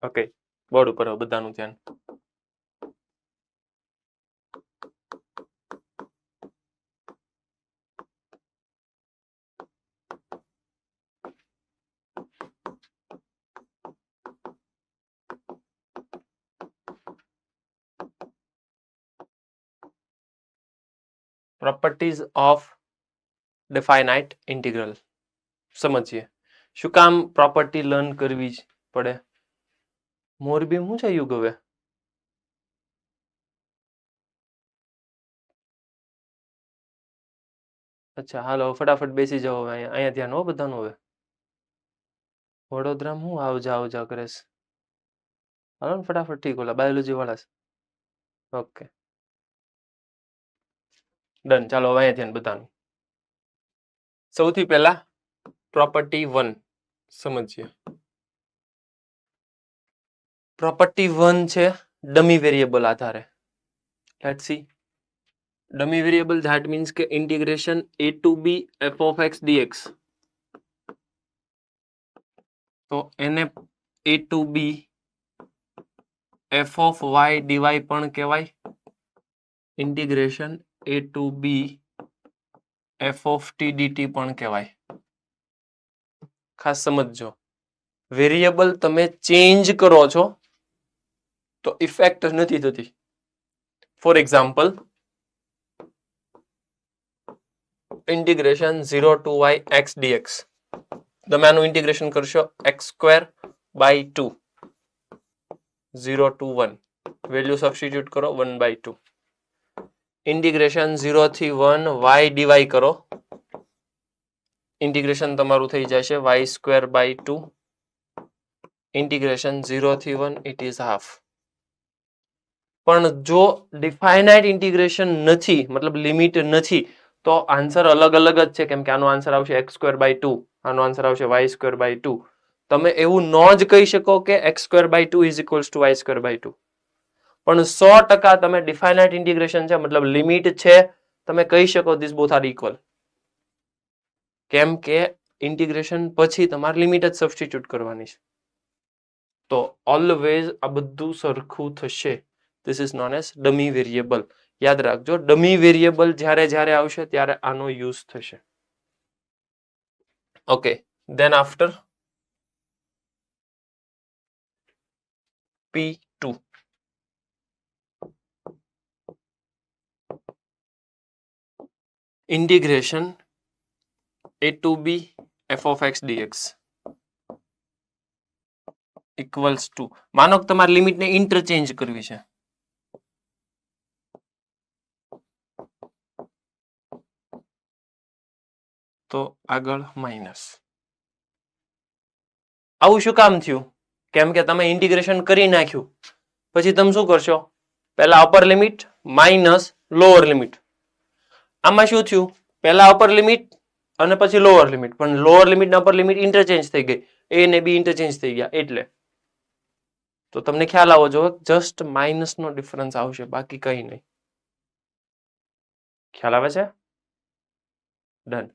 Okay, board ઉપર બધાનું ધ્યાન. પ્રોપર્ટીઝ ઓફ ડિફાઇનાઇટ ઇન્ટિગ્રલ સમજીએ. શું કામ પ્રોપર્ટી લર્ન કરવી પડે? મોરબી શું છે યુગ હવે? અચ્છા હાલો ફટાફટ બેસી જાઓ. અહીંયા ધ્યાન હો બધાનું. હવે વડોદરામાં હું આવજા કરે છે? હાલો ને ફટાફટ. ઠીક, ઓલા બાયોલોજી વાળા છે. Okay done. ચાલો હવે અહીંયા ધ્યાન બધાનું. સૌથી પહેલા પ્રોપર્ટી 1 સમજીએ. પ્રોપર્ટી 1 છે ડમી વેરિયેબલ આધારે. Let's see. Dummy variable that means કે integration a to b f of x dx. તો એને a to b f of y dy પણ કહેવાય. Integration a to b f of t dt પણ કહેવાય. ખાસ સમજજો, વેરિયેબલ તમે ચેન્જ કરો છો તો ઇફેક્ટ નથી થતી. For example, integration 0 to y x dx. તમે આનું ઇન્ટિગ્રેશન કરશો x² by 2 0 to 1. Value substitute કરો 1/2. ઇન્ટિગ્રેશન 0 થી 1 y dy કરો. ઇન્ટિગ્રેશન તમારું થઈ જશે y² by 2. ઇન્ટિગ્રેશન 0 થી 1 ઇટ ઇઝ હાફ. પણ જો ડિફાઇનાઇટ ઇન્ટિગ્રેશન નથી, મતલબ લિમિટ નથી, તો આન્સર અલગ અલગ જ છે. કેમ કે આનો આન્સર આવશે x² by 2, આનો આન્સર આવશે y² by 2. તમે એવું ન જ કહી શકો કે x² by 2 is equals two y² by 2. પણ 100% તમે ડિફાઇનાઇટ ઇન્ટિગ્રેશન છે, મતલબ લિમિટ છે, તમે કહી શકો ધીસ બોથ આર ઇક્વલ. કેમ કે ઇન્ટિગ્રેશન પછી તમારે લિમિટ જ સબસ્ટિટ્યુટ કરવાની છે. તો ઓલવેઝ આ બધું સરખું થશે. This is known as dummy variable. યાદ રાખજો, ડમી વેરિયેબલ જ્યારે જ્યારે આવશે ત્યારે આનો યુઝ થશે. Okay, than after P2. Integration a to b f of x dx equals to, માનો કે તમારે લિમિટને ઇન્ટરચેન્જ કરવી છે. તો આગળ માઇનસ. આવું શું કામ થયું? કેમ કે તમે ઇન્ટિગ્રેશન કરી નાખ્યું, પછી તમે શું કરશો? પહેલા upper limit minus lower limit. આમાં શું થયું? પહેલા અપર લિમિટ અને પછી લોઅર લિમિટ, પણ લોઅર લિમિટ ને અપર લિમિટ ઇન્ટરચેન્જ થઈ ગઈ. એ ને બી ઇન્ટરચેન્જ થઈ ગયા એટલે. તો તમને ખ્યાલ આવવો જોઈએ, જસ્ટ માઇનસ નો ડિફરન્સ આવશે, બાકી કઈ નહીં. ખ્યાલ આવે છે? ડન.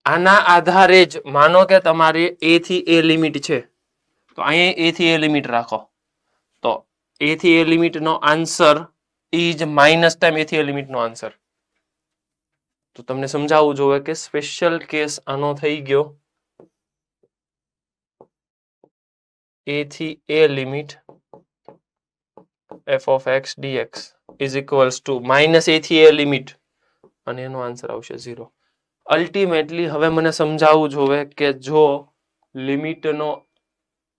આના આધારે જ માનો કે તમારે a થી a લિમિટ છે, તો અહીંયા a થી a લિમિટ રાખો. તો a થી a લિમિટ નો answer is minus time a થી a લિમિટ નો આન્સર. તો તમને સમજાવવું જોઈએ કે સ્પેશિયલ કેસ આનો થઈ ગયો. a થી a limit f of x dx is equals to minus a થી a લિમિટ, અને એનો આન્સર આવશે 0. અલ્ટિમેટલી હવે મને સમજાવવું જોઈએ કે જો લિમિટનો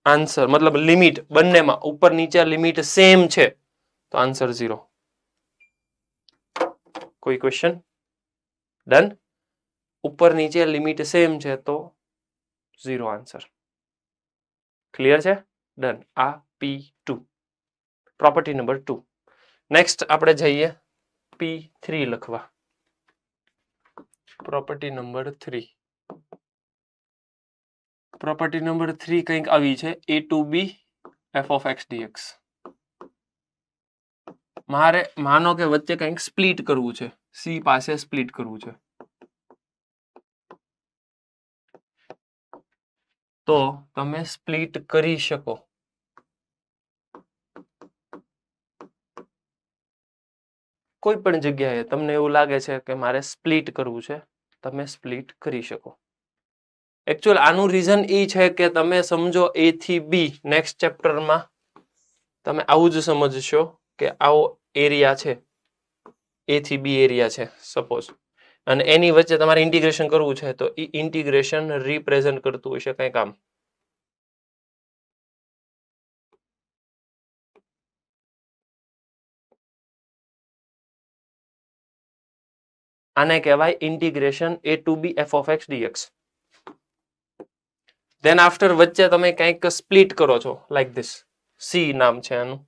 આન્સર, મતલબ લિમિટ બંનેમાં ઉપર નીચે લિમિટ સેમ છે તો આન્સર 0. કોઈ ક્વેશ્ચન? ડન. ઉપર નીચે લિમિટ સેમ છે તો 0 આન્સર. ક્લિયર છે? ડન. આ P2 પ્રોપર્ટી નંબર 2. નેક્સ્ટ આપણે જઈએ P3 લખવા. Property number 3. પ્રોપર્ટી નંબર 3 કંઈક આવી છે, a to b f of x dx. મારે માનો કે વચ્ચે કંઈક સ્પ્લિટ કરવું છે, c પાસે સ્પ્લિટ કરવું છે. તો તમે સ્પ્લિટ કરી શકો. કોઈ પણ જગ્યાએ તમને એવું લાગે છે કે મારે સ્પ્લિટ કરવું છે, તમે સ્પ્લિટ કરી શકો. એકચ્યુઅલ આનું રીઝન એ છે કે તમે સમજો A થી B નેક્સ્ટ ચેપ્ટરમાં તમે આવું જ સમજશો કે આવો એરિયા છે, A થી B એરિયા છે સપોઝ, અને એની વચ્ચે તમારે ઇન્ટિગ્રેશન કરવું છે, તો એ ઇન્ટિગ્રેશન રિપ્રેઝન્ટ કરતું હશે કંઈક આમ. આને કહેવાય integration A to B f of x dx. Then after વચ્ચે તમે કંઈક સ્પ્લિટ કરો છો લાઈક ધીસ, C નામ છે આનું,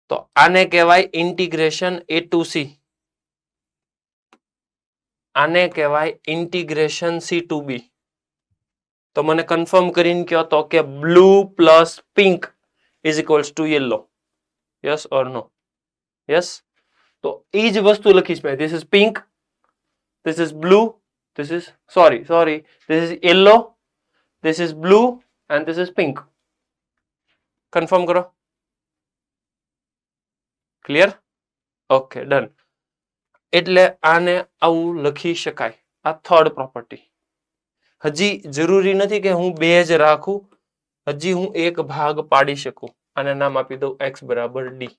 તો આને કહેવાય ઇન્ટિગ્રેશન A to C. આને કહેવાય ઇન્ટિગ્રેશન C to B. તો મને કન્ફર્મ કરીને કહો તો કે blue plus pink is equals to yellow. Yes or no? Yes. તો એ જ વસ્તુ લખીશ મેં. This is pink, this is blue, this is sorry this is yellow, this is blue and this is pink. Confirm કરો. Clear? Okay done. એટલે આને આવું લખી શકાય. આ થર્ડ પ્રોપર્ટી. હજી જરૂરી નથી કે હું બે જ રાખું, હજી હું એક ભાગ પાડી શકું. આને નામ આપી દઉં x બરાબર d.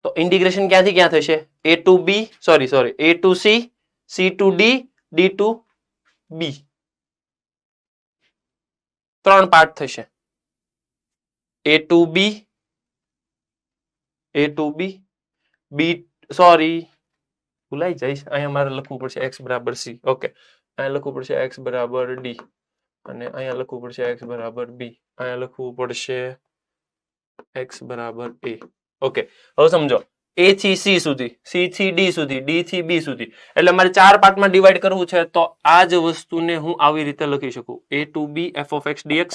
તો ઇન્ટિગ્રેશન ક્યાંથી ક્યાં થશે? A to B, sorry A to C, C to D, D to B. ત્રણ પાર્ટ થશે. A to B, A to B, B sorry ભૂલાઈ જઈશ, અહીંયા મારે લખવું પડશે x બરાબર C. ઓકે, અહીંયા લખવું પડશે x બરાબર D, અને અહીંયા લખવું પડશે x બરાબર B, અહીંયા લખવું પડશે x બરાબર A. ઓકે, હવે સમજો A થી C સુધી, C થી D સુધી, D થી B સુધી, એટલે મારે ચાર પાર્ટમાં ડિવાઈડ કરવું છે, તો આ જ વસ્તુને હું આવી રીતે લખી શકું. A to B f of x dx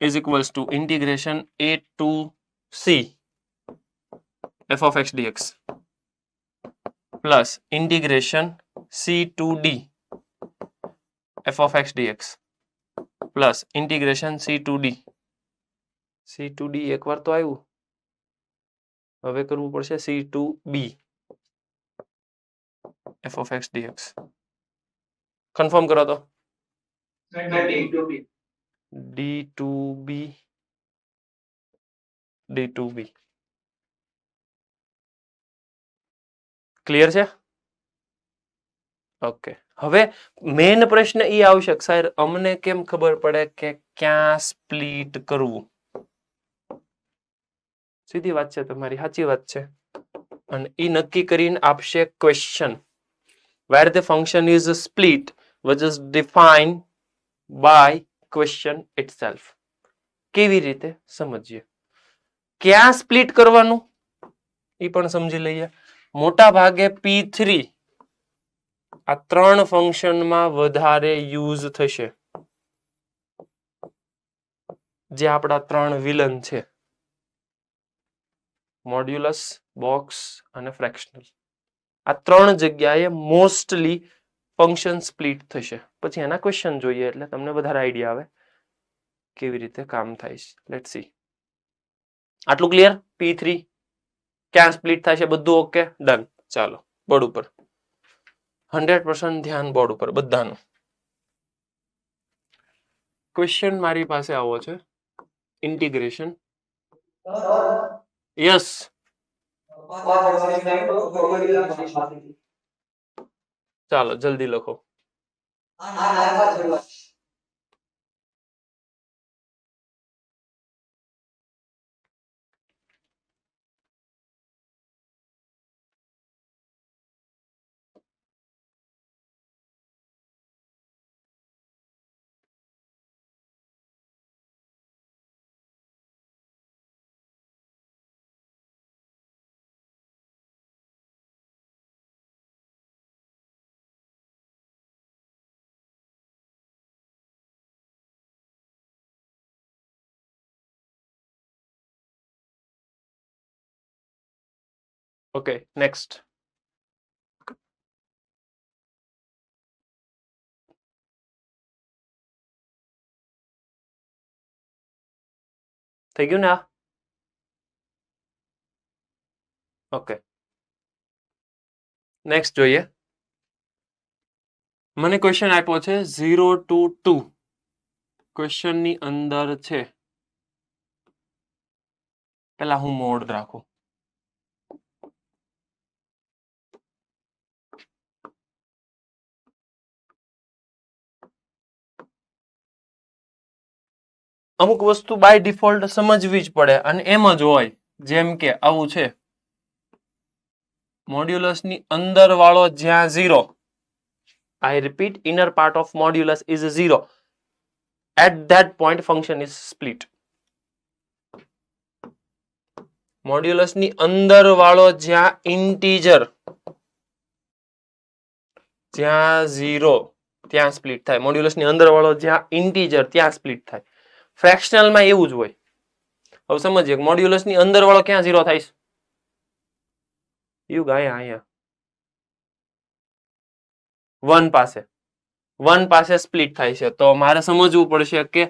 is equals to integration A to C f of x dx plus integration C to D f of x dx plus integration C to D. C to D એકવાર તો આવ્યું, હવે કરવું પડશે C to B f of x dx. Confirm કરો તો. D to B, D to B. Clear છે? Okay. હવે મેઇન પ્રશ્ન એ આવશે કે સાહેબ અમને કેમ ખબર પડે કે ક્યાં સ્પ્લિટ કરવું? સીધી વાત છે તમારી, સાચી વાત છે. અને એ નક્કી કરીને આપશે question. Where the function is split which is defined by question itself. કેવી રીતે સમજીએ? ક્યાં સ્પ્લિટ કરવાનું એ પણ સમજી લઈએ. મોટા ભાગે P3 આ ત્રણ ફંક્શનમાં વધારે યુઝ થશે, જે આપણા ત્રણ વિલન છે, મોડ્યુલસ, બોક્સ અને ફ્રેક્શનલ. આ ત્રણ જગ્યાએ મોસ્ટલી ફંક્શન સ્પ્લિટ થશે. પછી એના ક્વેશ્ચન જોઈએ એટલે તમને વધારે આઈડિયા આવે કેવી રીતે કામ થાય છે. Let's see. આટલું ક્લિયર? P3 ક્યાં સ્પ્લિટ થાય છે બધું ઓકે? ડન. ચાલો બોર્ડ ઉપર 100% ધ્યાન બોર્ડ ઉપર બધાનું. ક્વેશ્ચન મારી પાસે આવો છે, ઇન્ટિગ્રેશન. યસ. ચાલો જલ્દી લખો. Okay next. થઈ ગયું ને આ? ઓકે, નેક્સ્ટ જોઈએ. મને ક્વેશ્ચન આપ્યો છે 0 to 2. ક્વેશ્ચનની અંદર છે, પેલા હું મોડ રાખું. અમુક વસ્તુ બાય ડિફોલ્ટ સમજવી જ પડે અને એમ જ હોય. જેમ કે આવું છે, મોડ્યુલસની અંદર વાળો જ્યાં 0, I repeat, inner part of modulus is 0. At that point function is split. મોડ્યુલસની અંદર વાળો જ્યાં ઇન્ટીજર, જ્યાં 0 ત્યાં સ્પ્લિટ થાય. મોડ્યુલસની અંદર વાળો જ્યાં ઇન્ટીજર ત્યાં સ્પ્લિટ થાય. ફ્રેક્શનલમાં એવું જ હોય. હવે સમજીએ, મોડ્યુલસની અંદર વાળો ક્યાં 0 થાય? યુગ અહીંયા 1 પાસે. 1 પાસે સ્પ્લિટ થાય છે. તો મારે સમજવું પડશે કે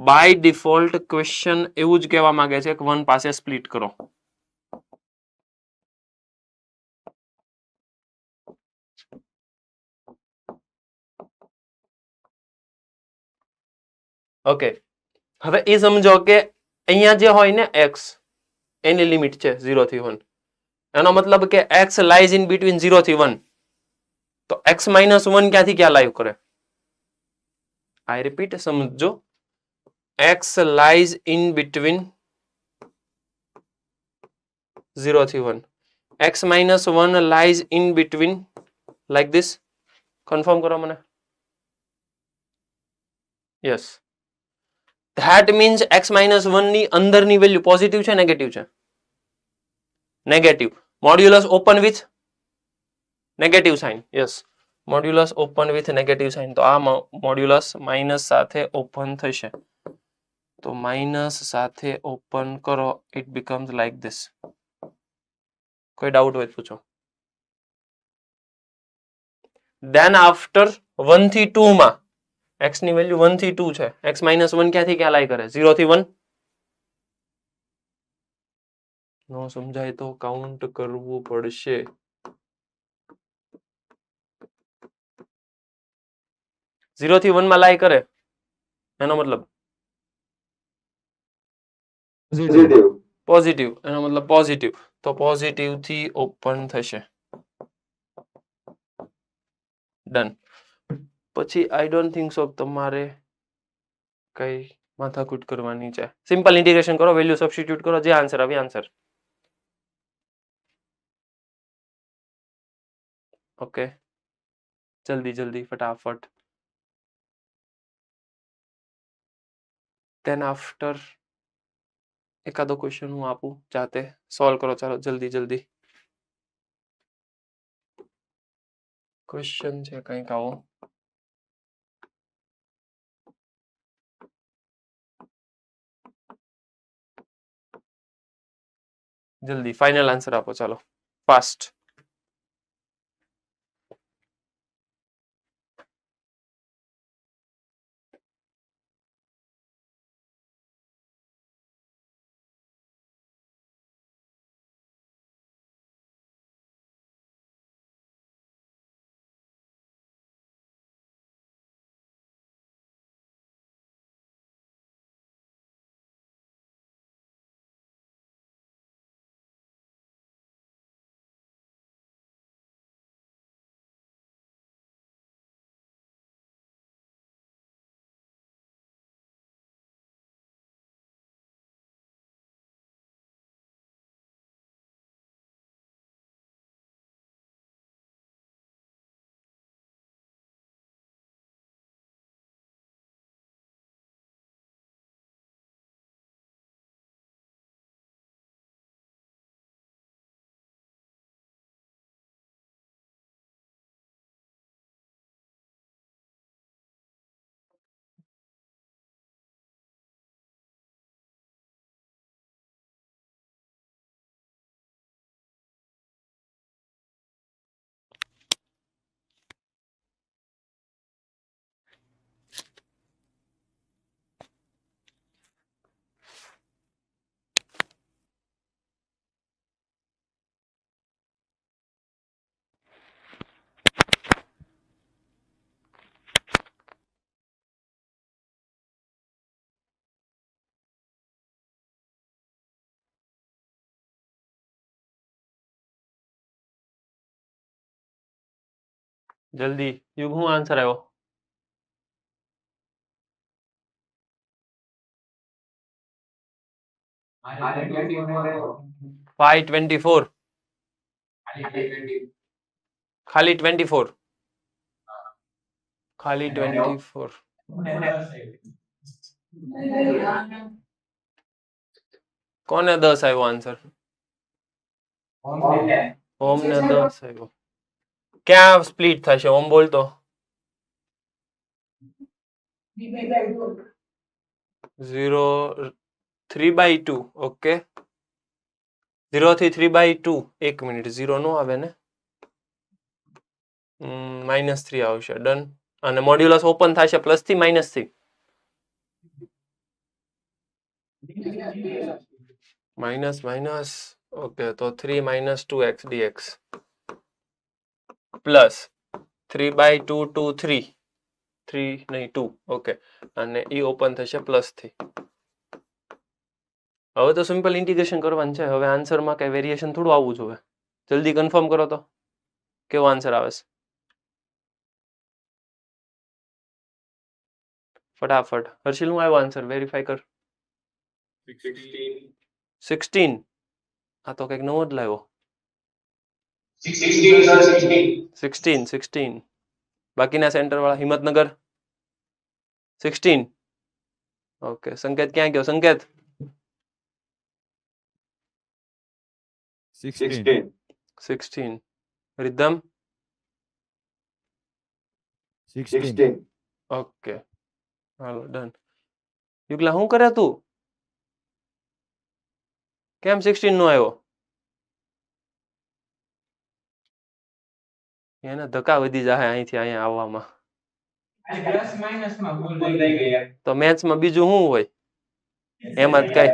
બાય ડિફોલ્ટ ક્વેશ્ચન એવું જ કહેવા માંગે છે કે 1 પાસે સ્પ્લિટ કરો. ઓકે, હવે એ સમજો કે અહીંયા જે હોય ને x, એની લિમિટ છે 0 થી 1. એનો મતલબ કે x લાઈઝ ઇન બિટવીન 0 થી 1. તો x માઇનસ 1 ક્યાંથી ક્યાં લાઈવ કરે? આઈ રિપીટ, સમજો. x lies in between 0 થી 1. x minus 1 lies in between like this. Confirm કરો મને. Yes. That means x minus 1 ની અંદરની વેલ્યુ પોઝિટિવ છે, નેગેટિવ છે? Negative. Modulus open with negative sign. Yes, modulus open with negative sign. તો આ modulus minus સાથે ઓપન થશે. તો માઇનસ સાથે ઓપન કરો, ઇટ બીકમ્સ લાઈક ધીસ. કોઈ ડાઉટ હોય પૂછો. દેન આફ્ટર 1 થી 2 માં x ની વેલ્યુ 1 થી 2 છે. x માઇનસ 1 ક્યાંથી ક્યાં લાઈ કરે? 0 થી 1. નો સમજાય તો કાઉન્ટ કરવું પડશે. 0 થી 1 માં લાઈ કરે, એનો મતલબ પોઝિટિવ. એનો મતલબ પોઝિટિવ. તો પોઝિટિવ થી ઓપન થશે. ડન. પછી આઈ ડોન્ટ થિંક સો તમારે કઈ માથાકૂટ કરવાની છે. સિમ્પલ ઇન્ટિગ્રેશન કરો, વેલ્યુ સબસ્ટિટ્યુટ કરો, જે આન્સર આવે આન્સર. ઓકે, જલ્દી જલ્દી ફટાફટ. દેન આફ્ટર એકાદો ક્વેશ્ચન હું આપું, જાતે સોલ્વ કરો. ચાલો જલ્દી જલ્દી. ક્વેશ્ચન છે કંઈક આવો. જલ્દી ફાઇનલ આન્સર આપો. ચાલો ફાસ્ટ. જલ્દી યુગ શું આન્સર આવ્યો? 524 ખાલી 24 ખાલી 24 કોને 10 આવ્યો આન્સર? ઓમ ને 10 આવ્યો. ક્યાં સ્પ્લિટ થશે ઓમ બોલતો? 0 3/2. ઓકે 0 થી 3/2. 1 મિનિટ 0 નો આવે ને, -3 આવશે. ડન. અને મોડ્યુલસ ઓપન થશે પ્લસ થી માઇનસ થી? Minus minus. ઓકે તો 3 - 2x dx પ્લસ 3/2 to 3 નહીં 2. ઓકે અને એ ઓપન થશે પ્લસ થી. હવે તો સિમ્પલ ઇન્ટિગ્રેશન કરવાનું છે. હવે આન્સરમાં કઈ વેરિએશન થોડું આવવું જોઈએ. જલ્દી કન્ફર્મ કરો તો કેવો આન્સર આવે છે ફટાફટ. હર્ષિલ નું આવ્યો આન્સર? વેરીફાઈ કર. 16. આ તો કઈક નવો જ લાવ્યો. 16. બાકીના સેન્ટર વાળા હિંમતનગર 16. ઓકે સંકેત ક્યાં ગયો? સંકેત 16. રિધમ 16. ઓકે હાલો ડન. યુગલા શું કરે તું? કેમ 16 નો આવ્યો? એને ધક્કા વધી જાય અહીંથી અહીંયા આવવામાં. તો મેથ્સમાં બીજું શું હોય? એમાં જ કઈ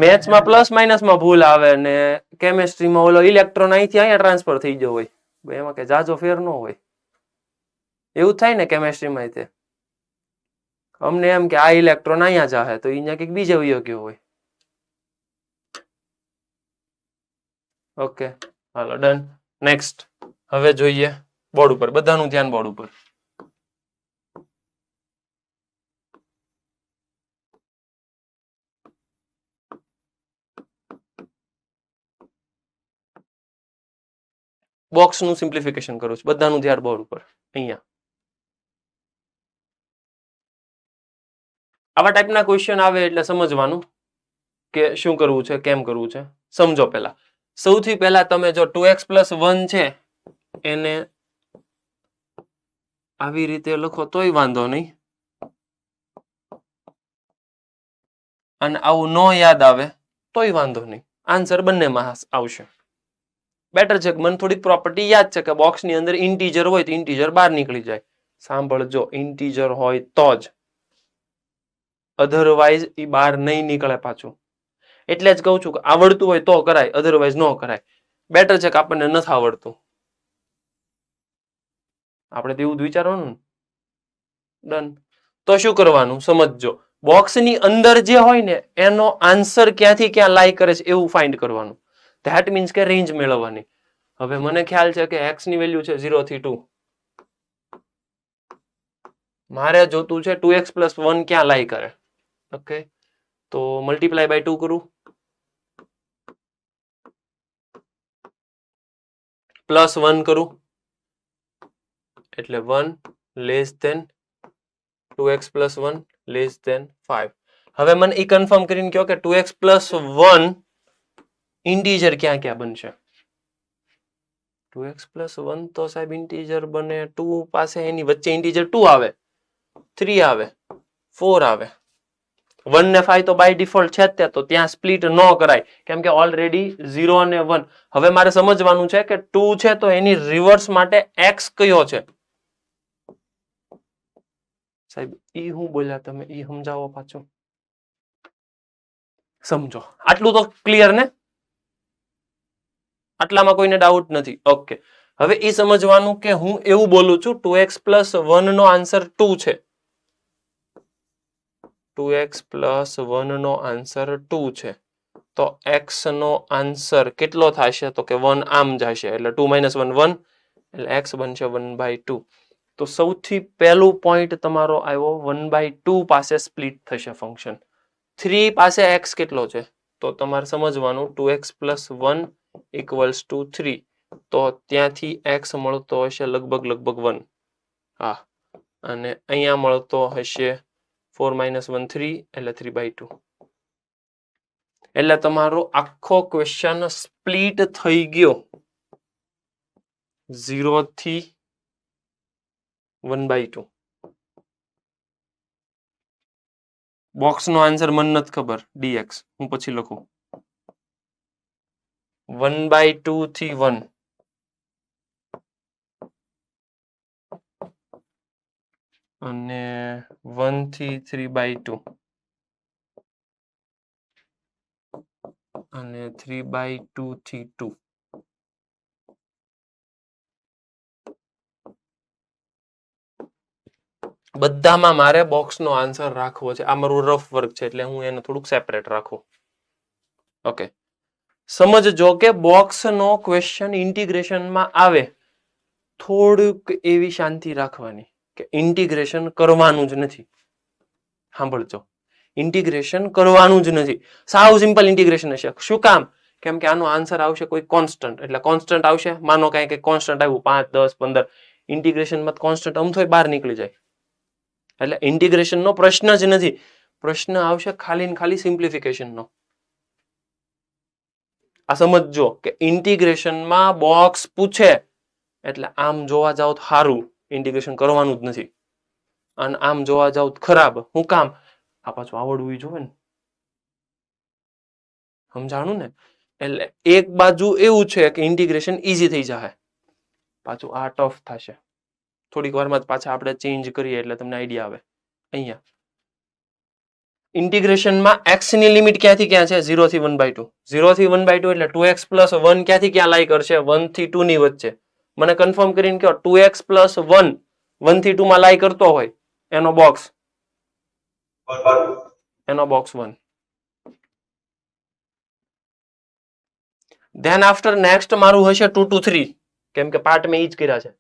મેથ્સમાં પ્લસ માઇનસમાં ભૂલ આવે ને કેમેસ્ટ્રીમાં ઓલો ઇલેક્ટ્રોન અહીંથી અહીંયા ટ્રાન્સફર થઈ ગયો હોય. એમાં કઈ જાજો ફેર ન હોય. એવું થાય ને કેમેસ્ટ્રીમાં. તે અમને એમ કે આ ઇલેક્ટ્રોન અહીંયા જાહે તો અહીંયા કંઈક બીજે વયો ગયો હોય. ઓકે હાલો ડન. નેક્સ્ટ. હવે જોઈએ બોર્ડ ઉપર. બધાનું ધ્યાન બોર્ડ ઉપર. બોક્સનું સિમ્પ્લિફિકેશન કરું છું. બધાનું ધ્યાન બોર્ડ ઉપર. અહીંયા આવા ટાઈપના ક્વેશ્ચન આવે એટલે સમજવાનું કે શું કરવું છે, કેમ કરવું છે. સમજો પહેલા. સૌથી પહેલા તમે જો 2x + 1 છે એને આવી રીતે લખો તોય વાંધો નહીં, અને આવું ન યાદ આવે તોય વાંધો નહીં. આન્સર બંનેમાં આવશે. બેટર છે. મને થોડીક પ્રોપર્ટી યાદ છે કે બોક્સની અંદર ઇન્ટીજર હોય તો ઇન્ટીજર બહાર નીકળી જાય. સાંભળજો, ઇન્ટીજર હોય તો જ, અધરવાઇઝ એ બહાર નહીં નીકળે પાછું. એટલે જ કહું છું કે આવડતું હોય તો કરાય, અધરવાઇઝ ન કરાય. બેટર છે કે આપણને નથી આવડતું. આપણે તો એવું જ વિચારવાનું. ડન. તો શું કરવાનું સમજજો. બોક્સની અંદર જે હોય ને એનો આન્સર ક્યાંથી ક્યાં લાઈ કરે છે એવું ફાઇન્ડ કરવાનું. ધેટ મીન્સ કે રેન્જ મેળવવાની. હવે મને ખ્યાલ છે કે x ની વેલ્યુ છે 0 થી 2. મારે જોતું છે 2x + 1 ક્યાં લાઈ કરે. ઓકે તો મલ્ટીપ્લાય બાય 2 કરું, +1 કરું એટલે 1 < 2x + 1 < 5. હવે મને એ કન્ફર્મ કરીને કહો કે 2x + 1 ઇન્ટીજર ક્યાં ક્યાં બનશે. 2x + 1 તો સાહેબ ઇન્ટીજર બને 2 પાસે, એની વચ્ચે ઇન્ટીજર 2 આવે, 3 આવે, 4 આવે. 1 ને 5 તો બાય ડિફોલ્ટ છે જ તે, તો ત્યાં સ્પ્લિટ ન કરાય કેમ કે ઓલરેડી 0 અને 1. હવે મારે સમજવાનું છે કે 2 છે તો એની રિવર્સ માટે x કયો છે. સાહેબ ઈ હું બોલ્યા તમે, ઈ સમજાવો પાછું. સમજો આટલું તો ક્લિયર ને? આટલામાં કોઈને ડાઉટ નથી? ઓકે હવે એ સમજવાનું કે હું એવું બોલું છું 2x + 1 નો આન્સર 2 છે. 2x + 1 નો આન્સર 2 છે તો x નો આન્સર કેટલો થશે તો કે 1 આમ જશે એટલે 2 - 1 1 એટલે x બનશે 1/2. તો સૌથી પહેલું પોઈન્ટ તમારો આવ્યો 1/2 પાસે સ્પ્લિટ થશે ફંક્શન. 3 પાસે x કેટલો છે તો તમારે સમજવાનું 2x + 1 = 3. તો ત્યાંથી x મળતો હશે લગભગ 1. હા, અને અહીંયા મળતો હશે 4 - 1 3 એટલે 3/2. એટલે તમારો આખો ક્વેશ્ચન સ્પ્લિટ થઈ ગયો 0 થી 1/2. બોક્સનો આન્સર મને નથી ખબર dx, હું પછી લખું. 1/2 થી 1 અને 1 થી 3/2 અને 3/2 થી 2. બધામાં મારે બોક્સનો આન્સર રાખવો છે. આ મારું રફ વર્ક છે એટલે હું એને થોડુંક સેપરેટ રાખું. ઓકે, સમજજો કે બોક્સનો ક્વેશ્ચન ઇન્ટિગ્રેશનમાં આવે થોડુંક એવી શાંતિ રાખવાની કે ઇન્ટિગ્રેશન કરવાનું જ નથી. સાંભળજો, ઇન્ટિગ્રેશન કરવાનું જ નથી. સાવ સિમ્પલ ઇન્ટિગ્રેશન હશે. શું કામ? કેમ કે આનો આન્સર આવશે કોઈ કોન્સ્ટન્ટ. એટલે કોન્સ્ટન્ટ આવશે, માનો કાંઈ કોન્સ્ટન્ટ આવ્યું 5 10 15, ઇન્ટિગ્રેશનમાં કોન્સ્ટન્ટ અમથોય બહાર નીકળી જાય. એટલે ઇન્ટિગ્રેશનનો પ્રશ્ન જ નથી. પ્રશ્ન આવશે ખાલી ને ખાલી સિમ્પ્લિફિકેશનનો. આ સમજજો કે ઇન્ટિગ્રેશનમાં બોક્સ પૂછે એટલે આમ જોવા જાવ તો સારું, ઇન્ટિગ્રેશન કરવાનું જ નથી. અને આમ જોવા જાવ તો ખરાબ. શું કામ? આ પાછું આવડવું જોઈએ ને. સમજાણું ને? એટલે એક બાજુ એવું છે કે ઇન્ટિગ્રેશન ઈઝી થઈ જશે, પાછું આ ટફ થશે. થોડીક વારમાં જ પાછા આપણે ચેન્જ કરીએ એટલે તમને આઈડિયા આવે. અહીંયા ઇન્ટિગ્રેશનમાં x ની લિમિટ ક્યાંથી ક્યાં છે? 0 થી 1/2. 0 થી 1/2 એટલે 2x + 1 ક્યાંથી ક્યાં લાઈ કરશે? 1 થી 2 ની વચ્ચે. મને કન્ફર્મ કરીને કહો 2x + 1 1 થી 2 માં લાઈ કરતો હોય એનો બોક્સ 1. ધેન આફ્ટર નેક્સ્ટ મારું હશે 2 to 3, કેમ કે પાર્ટ મેં ઈ જ કર્યા છે.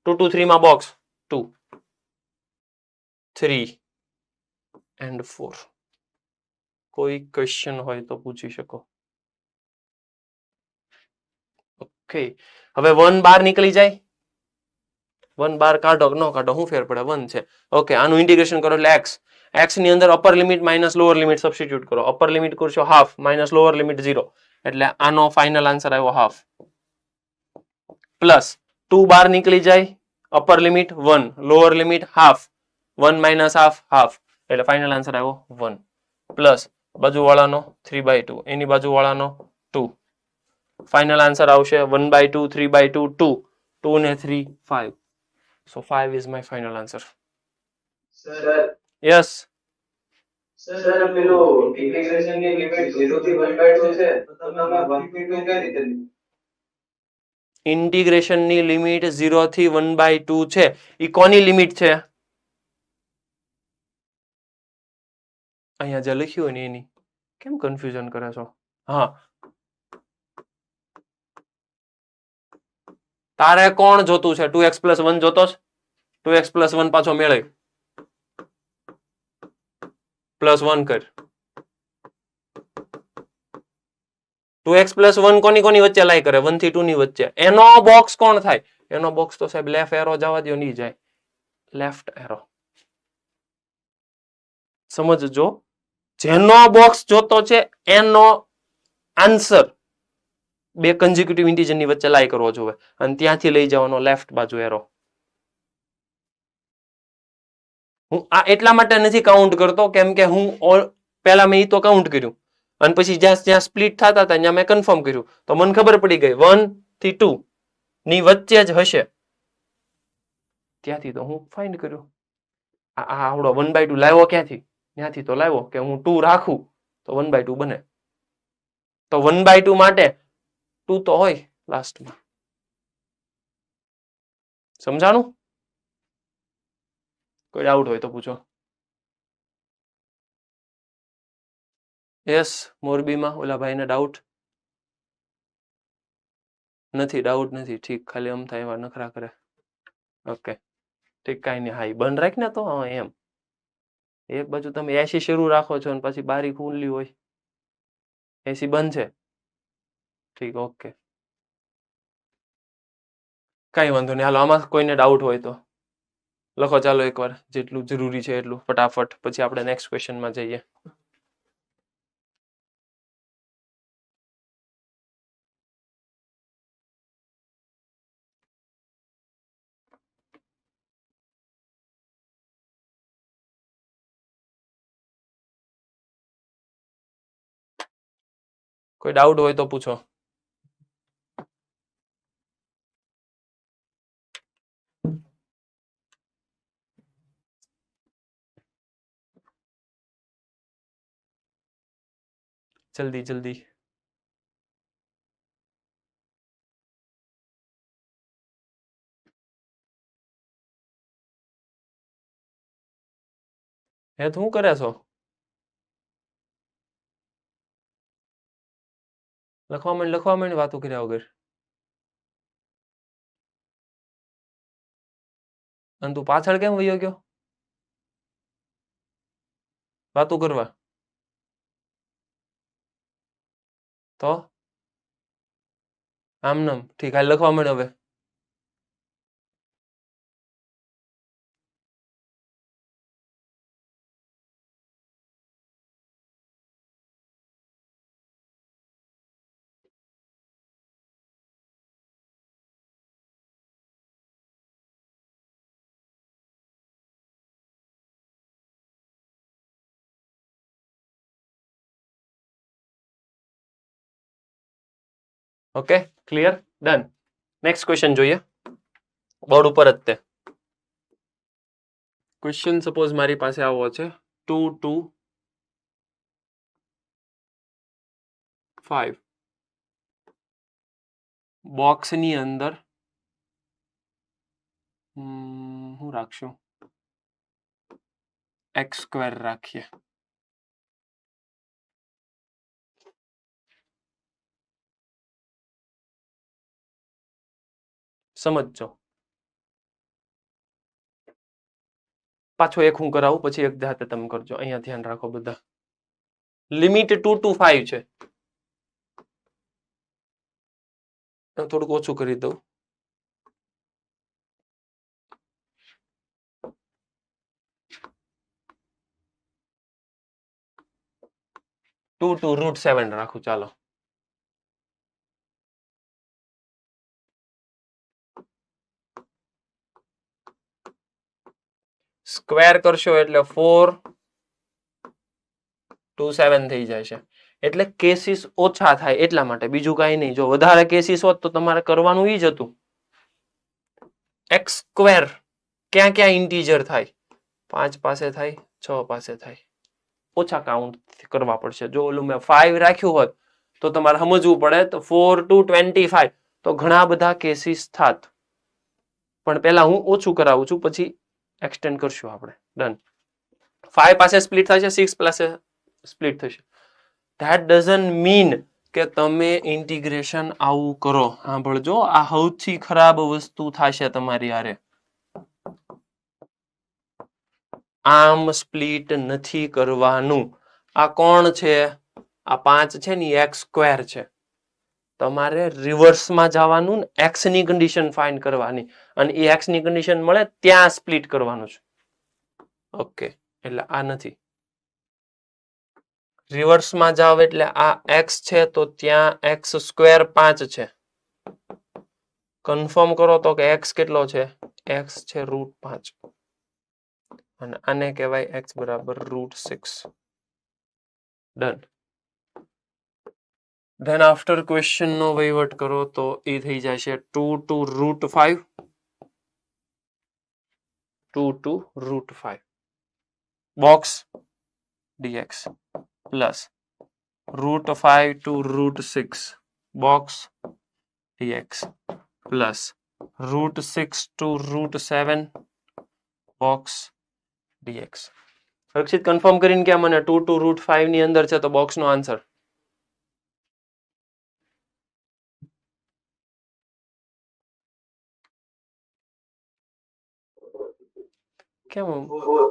2 to 3 માં બોક્સ 2 3 and 4. કોઈ ક્વેશ્ચન હોય તો પૂછી શકો. ઓકે, હવે 1 બહાર નીકળી જાય. 1 બહાર કાઢો ન કાઢો શું ફેર પડે? 1 છે. ઓકે, આનું ઇન્ટિગ્રેશન કરો એટલે x. x ની અંદર upper limit minus lower limit substitute કરો. અપર લિમિટ કરશો હાફ માઇનસ લોઅર લિમિટ 0. એટલે આનો ફાઇનલ આન્સર આવ્યો હાફ. પ્લસ 2 બહાર નીકળી જાય, upper limit 1 lower limit half, 1 - half half, એટલે ફાઇનલ આન્સર આવ્યો 1. પ્લસ બાજુવાળાનો 3/2, એની બાજુવાળાનો 2. ફાઇનલ આન્સર આવશે 1/2 3/2 2. 2 ને 3 5. So 5 is my final answer. Sir Yes. Sir પેલું ઇન્ટિગ્રેશન ની લિમિટ 0 થી 1/2 છે તો તમે 1 થી 2 કઈ રીતે લીધું? ઇન્ટિગ્રેશન ની લિમિટ 0 થી 1/2 છે. ઈ કોની લિમિટ છે? અહીંયા જે લખ્યું ને એની. કેમ કન્ફ્યુઝન કરે છો? હા, તારે કોણ જોતું છે? 2x + 1 જોતો છે? 2x + 1 પાછો મેળે +1 કર. 2x + 1 કોની કોની વચ્ચે લાઈ કરે? 1 થી 2 ની વચ્ચે. એનો બોક્સ કોણ થાય? એનો બોક્સ તો સાહેબ લેફ્ટ એરો જવા દો, નહીં જાય. Left arrow. સમજજો, જેનો બોક્સ જોતો છે એનો આન્સર બે કન્ઝિક્યુટિવ ઇન્ટિજર ની વચ્ચે લાઈ કરવો જોઈએ અને ત્યાંથી લઈ જવાનો લેફ્ટ બાજુ એરો. હું આ એટલા માટે નથી કાઉન્ટ કરતો કેમ કે હું પહેલા મેં ઈ તો કાઉન્ટ કર્યું અને પછી જ્યાં જ્યાં સ્પ્લિટ થતા હતા ત્યાં મેં કન્ફર્મ કર્યું તો મને ખબર પડી ગઈ 1 થી 2 ની વચ્ચે જ હશે. ત્યાંથી તો હું ફાઇન્ડ કર્યું. આ આવડો 1/2 લાવ્યો ક્યાંથી? ત્યાંથી તો લાવ્યો કે હું 2 રાખું તો 1/2 બને. તો 1/2 માટે 2 તો હોય લાસ્ટમાં. સમજાણું? કોઈ ડાઉટ હોય તો પૂછો. યસ, મોરબીમાં ઓલા ભાઈને ડાઉટ નથી, ડાઉટ નથી. ઠીક, ખાલી આમ થાય એવા નખરા કરે. ઓકે ઠીક, કાંઈ નહીં. હા, ઈ બંધ રાખ ને તો એમ. એક બાજુ તમે એસી શરૂ રાખો છો અને પછી બારી ખુલ્લી હોય. એસી બંધ છે. ઠીક, ઓકે, કાંઈ વાંધો નહીં. હાલો, આમાં કોઈને ડાઉટ હોય તો લખો. ચાલો એકવાર જેટલું જરૂરી છે એટલું ફટાફટ, પછી આપણે નેક્સ્ટ ક્વેશ્ચનમાં જઈએ. કોઈ ડાઉટ હોય તો પૂછો. જલ્દી જલ્દી. હે, શું કરે છો? લખવા માંડ વાતો કર્યા વગર. અને તું પાછળ કેમ વયો ગયો વાતો કરવા? તો આમ નામ ઠીક, હાલ લખવા માંડ હવે. Okay, clear, done. Next question જોઈએ. બોર્ડ ઉપર જ તે ક્વેશ્ચન સપોઝ મારી પાસે આવો છે 2 2 5 બોક્સની અંદર હું રાખશું x² રાખીએ. સમજો. પાછો એક હું કરાવું, પછી એક જાતે તમે કરજો. અહીંયા ધ્યાન રાખો બધા. લિમિટ 2 to 5 છે. થોડુંક ઓછું કરી દઉં. 2 to √7 રાખું. ચાલો, સ્ક્વેર કરશો એટલે 4 2 7 થઈ જાય છે. એટલે કેસીસ ઓછા થાય એટલા માટે, બીજું કાંઈ નહીં. જો વધારે કેસીસ હોત તો તમારે કરવાનું ઈ જ હતું. x² ક્યાં ક્યાં ઇન્ટીજર થાય? 5 પાસે થાય, 6 પાસે થાય. ઓછા કાઉન્ટ કરવા પડશે. જો ઓલું મેં 5 રાખ્યું હોત તો તમારે સમજવું પડે તો 4 to 25 તો ઘણા બધા કેસીસ થાત. પણ પહેલા હું ઓછું કરાવું છું, પછી એક્સટેન્ડ કરશું આપણે. ડન. 5 પાસે સ્પ્લિટ થશે, 6 પાસે સ્પ્લિટ થશે. ધેટ ડઝન્ટ મીન કે તમે ઇન્ટિગ્રેશન આવું કરો. સાંભળજો, આ સૌથી ખરાબ વસ્તુ થશે તમારી હારે. આમ સ્પ્લિટ નથી કરવાનું. આ કોણ છે? આ 5 છે ને x² છે. તમારે રિવર્સમાં જવાનું, x ની કન્ડિશન ફાઇન્ડ કરવાની, અને એ x ની કન્ડિશન મળે ત્યાં સ્પ્લિટ કરવાનું છે. ઓકે, એટલે આ નથી. રિવર્સમાં જાવ એટલે આ x છે તો ત્યાં x² 5 છે. કન્ફર્મ કરો તો કે x કેટલો છે? x છે √5 અને આને કહેવાય x બરાબર √6. ડન. ધેન આફ્ટર ક્વેશ્ચન નો વહીવટ કરો તો એ થઈ જાય છે 2 to √5 2 to √5 box dx plus √5 to √6 box dx plus √6 to √7 box dx. Rakshit confirm કરીને કે મને 2 to √5 ની અંદર છે તો બોક્સનો આન્સર કેમ 4.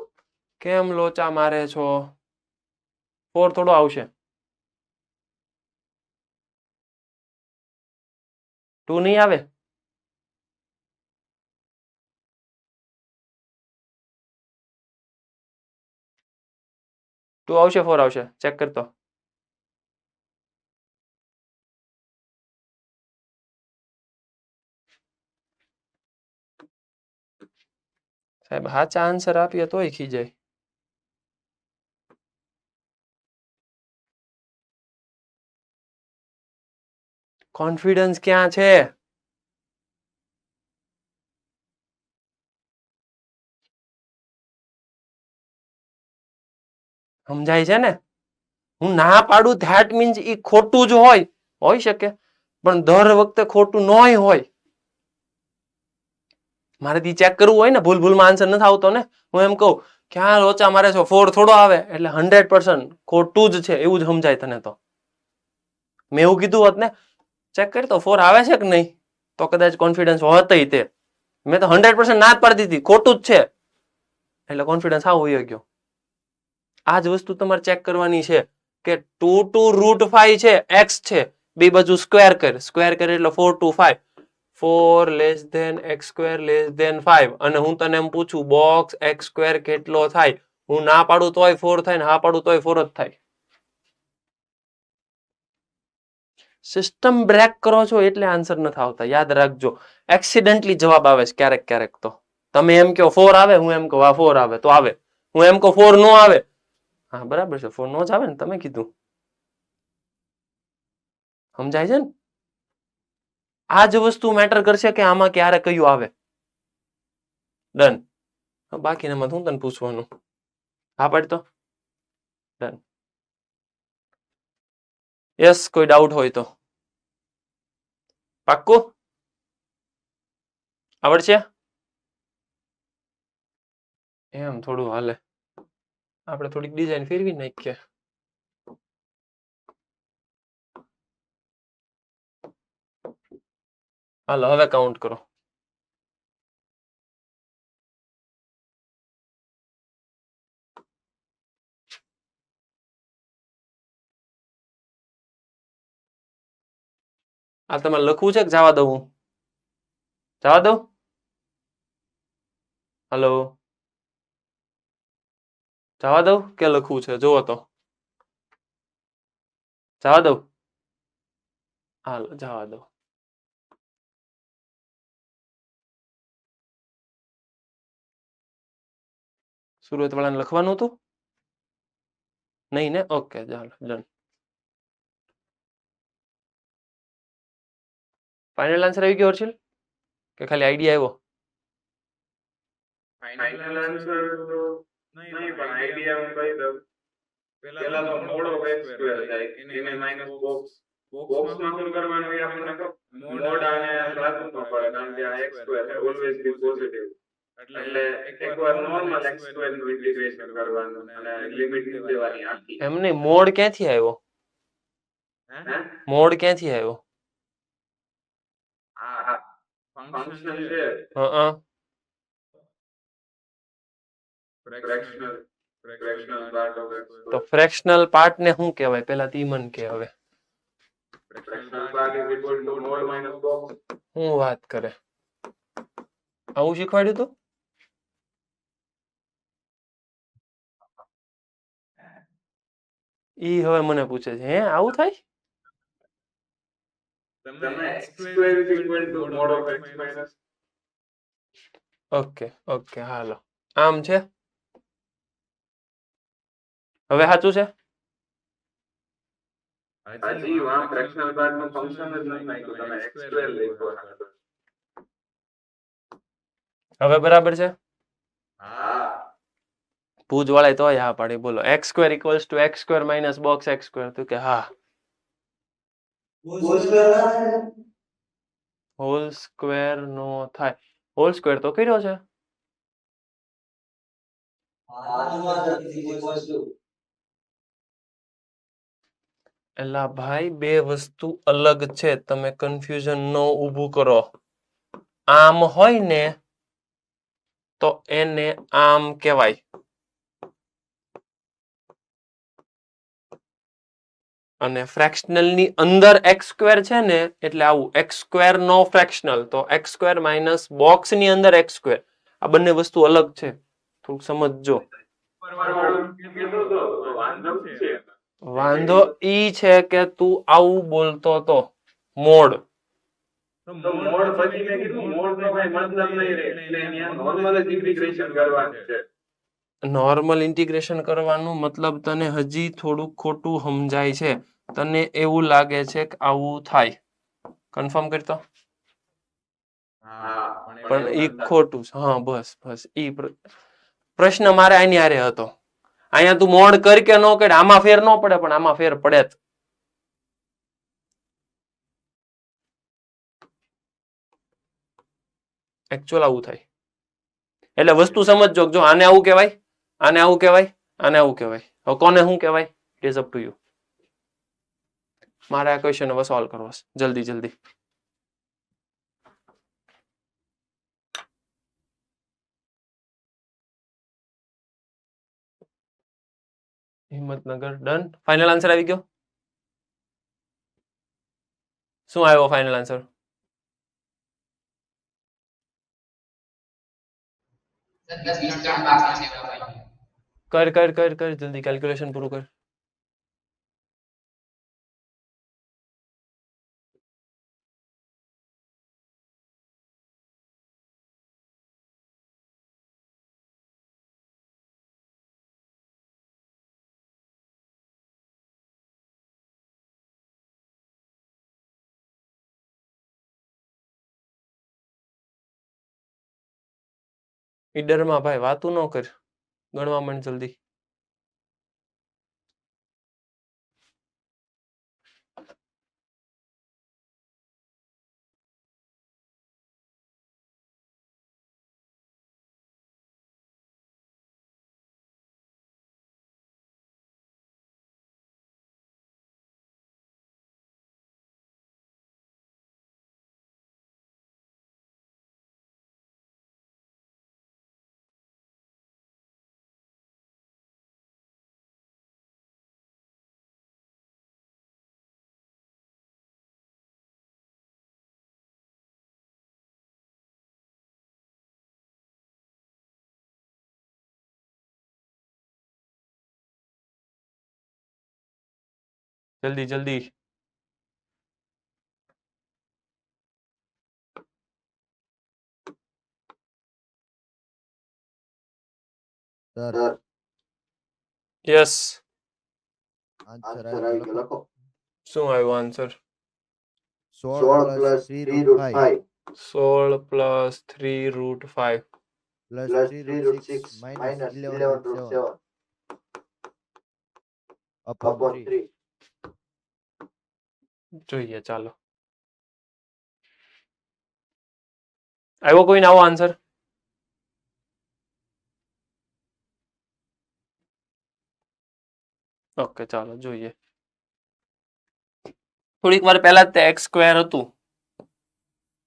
કેમ લોચા મારે છો? 4 થોડો આવશે. 2 નહીં આવે. 2 આવશે, 4 આવશે. ચેક કરતો. સાહેબ સાચા આન્સર આપીએ તોય ખીજાય. કોન્ફિડન્સ ક્યાં છે? સમજાય છે ને? હું ના પાડું ધેટ મીન્સ એ ખોટું જ હોઈ શકે, પણ દર વખતે ખોટું નોય હોય. મારેથી ચેક કરવું હોય ને, ભૂલમાં આન્સર નથી આવતો ને, હું એમ કહું ક્યાં લોચા મારે છો, 4 થોડો આવે, એટલે 100% ખોટું જ છે એવું જ સમજાય તને તો. મેં એવું કીધું હોત ને, ચેક કરી તો 4 આવે છે કે નહીં, તો કદાચ કોન્ફિડન્સ હોત તે. મેં તો 100% ના જ પાડી દીધી, ખોટું જ છે, એટલે કોન્ફિડન્સ આવો વયો ગયો. આ જ વસ્તુ તમારે ચેક કરવાની છે કે 2 to √5 છે, x છે, બે બાજુ સ્ક્વેર કર એટલે 4 to 5, 4 less than x square less than 5, અને હું તને એમ પૂછું બોક્સ x સ્ક્વેર કેટલો થાય, હું ના પાડું તોય 4 થાય ને હા પાડું તોય 4 જ થાય. સિસ્ટમ બ્રેક કરો છો એટલે આન્સર નથી આવતા, યાદ રાખજો. એક્સિડેન્ટલી જવાબ આવે છે ક્યારેક ક્યારેક. તો તમે એમ કહો 4 આવે, હું એમ કહું 4 આવે તો આવે, હું એમ કહું 4 નો આવે, હા બરાબર છે, 4 નો જ આવે ને, તમે કીધું. સમજાય છે ને? આ જ વસ્તુ મેટર કરશે કે આમાં ક્યારે કયું આવે. ડન. બાકીનામાં હું તને પૂછવાનું, હા પાડતો. ડન. યસ, કોઈ ડાઉટ હોય તો પાક્કું? આવડશે? એમ થોડું હાલે, આપણે થોડીક ડિઝાઇન ફેરવી નાખીએ. હાલો હવે કાઉન્ટ કરો. આ તમારે લખવું છે કે જવા દઉં? જવા દઉં? હલો, જવા દઉં કે લખવું છે? જોવો તો જવા દઉં. હાલો જવા દો. સુરત વાળાને લખવાનું હતું નહીં ને? ઓકે ચાલો ડન. ફાઇનલ આન્સર આવી ગયો હર્ષિલ કે ખાલી આઈડિયા આવ્યો? ફાઇનલ આન્સર તો નહીં, પણ આઈડિયા હું કહી દઉં. પેલા તો મોડ ઓફ x સ્ક્વેર થાય, એને માઈનસ બોક્સમાં શું કરવાનું એ આપણને મોડ આને રાખવું પડે, કારણ કે આ x સ્ક્વેર છે ઓલવેઝ બી પોઝિટિવ, એટલે એકવાર નોર્મલ x સ્ક્વેર નું ઇન્ટિગ્રેશન કરવાનું અને લિમિટ મૂકી દેવાની આખી. એમ નહીં, મોડ ક્યાંથી આવ્યો? હે મોડ ક્યાંથી આવ્યો? આ ફંક્શન છે હા, ફ્રેક્શનલ પાર્ટ ઓફ x તો ફ્રેક્શનલ પાર્ટ ને શું કહેવાય પેલા તી મન કે હવે? Fractional part is equal to mod minus box. હું વાત કરે, આવું શીખવાડ્યું તું? ઈ હવે મને પૂછે છે, હે આવું થાય? તમે x square is equal to mod of x minus. Okay okay હાલો, આમ છે હવે સાચું છે? હજી આમ ફ્રેક્શનલ પાર્ટ નું ફંક્શન જ નથી નાખ્યું, તમે x સ્ક્વેર લખો. હવે બરાબર છે? હા, પૂજ વાળા તોય હા પાડી. બોલો x square equals to x square minus box x square, તો કે હા. હોલ સ્ક્વેર નો થાય, હોલ સ્ક્વેર તો કર્યો છે. એલા ભાઈ બે વસ્તુ અલગ છે, તમે કન્ફ્યુઝન નો ઊભું કરો. આમ હોય ને તો એને આમ કહેવાય. અને ફ્રેક્શનલ ની અંદર એક્સ સ્ક્વેર છે ને એટલે આવું એક્સ સ્ક્વેર નો ફ્રેક્શનલ તો એક્સ સ્ક્વેર માઇનસ બોક્સ ની અંદર એક્સ સ્ક્વેર આ બંને વસ્તુ અલગ છે થોડુંક સમજજો. વાંધો ઈ છે કે તું આવું બોલતો તો મોડ નોર્મલ ઇન્ટિગ્રેશન કરવાનું મતલબ તને હજી થોડુંક ખોટું સમજાય છે. તને એવું લાગે છે કે આવું થાય. કન્ફર્મ કરતો પણ ઈ ખોટું છે. હા બસ બસ ઈ પ્રશ્ન મારે આની હારે હતો. અહીંયા તું મોડ કર કે ન કર આમાં ફેર ન પડે પણ આમાં ફેર પડે જ. એકચ્યુઅલ આવું થાય એટલે વસ્તુ સમજજો. જો આને આવું કહેવાય આને આવું કહેવાય આને આવું કહેવાય. હવે કોને શું કહેવાય it is up to you. મારે આ ક્વેશ્ચન હવે સોલ્વ કરવો છે જલ્દી જલ્દી. હિંમતનગર ડન. ફાઇનલ આન્સર આવી ગયો. શું આવ્યો ફાઇનલ આન્સર? કર કર કર કર જલ્દી કેલ્ક્યુલેશન પૂરું કર. ઈડરમાં ભાઈ વાતું ન કર. ગણવા માંડ જલ્દી. જલ્દી જલ્દી. Sir yes. આન્સર આવી ગયો લખો. શું આવ્યો answer? 16 + 3√5 16 plus 3√5 plus 3√6 minus 11√7 upon 3. જોઈએ ચાલો. આવ્યો કોઈને આવો આન્સર? ઓકે ચાલો જોઈએ. થોડીક વાર પહેલા તે એક્સ સ્ક્વેર હતું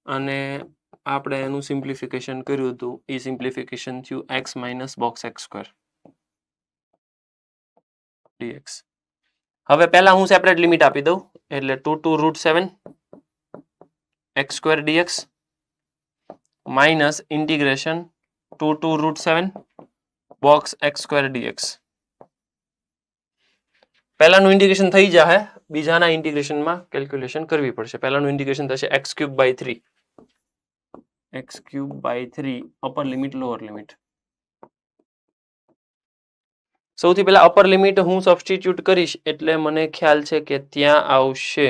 અને આપણે એનું સિમ્પ્લિફિકેશન કર્યું હતું. એ સિમ્પ્લિફિકેશન થયું x minus box x square dx. હવે પહેલા હું સેપરેટ લિમિટ આપી દઉં એટલે 2√7 x square dx minus integration 2√7 box x square dx. પહેલાનું ઇન્ટિગ્રેશન થઈ જાય, બીજાના ઇન્ટિગ્રેશનમાં કેલ્ક્યુલેશન કરવી પડશે. પહેલાનું ઇન્ટિગ્રેશન થશે x³/3 x³/3 upper limit lower limit. સૌથી પહેલા અપર લિમિટ હું સબસ્ટિટ્યુટ કરીશ એટલે મને ખ્યાલ છે કે ત્યાં આવશે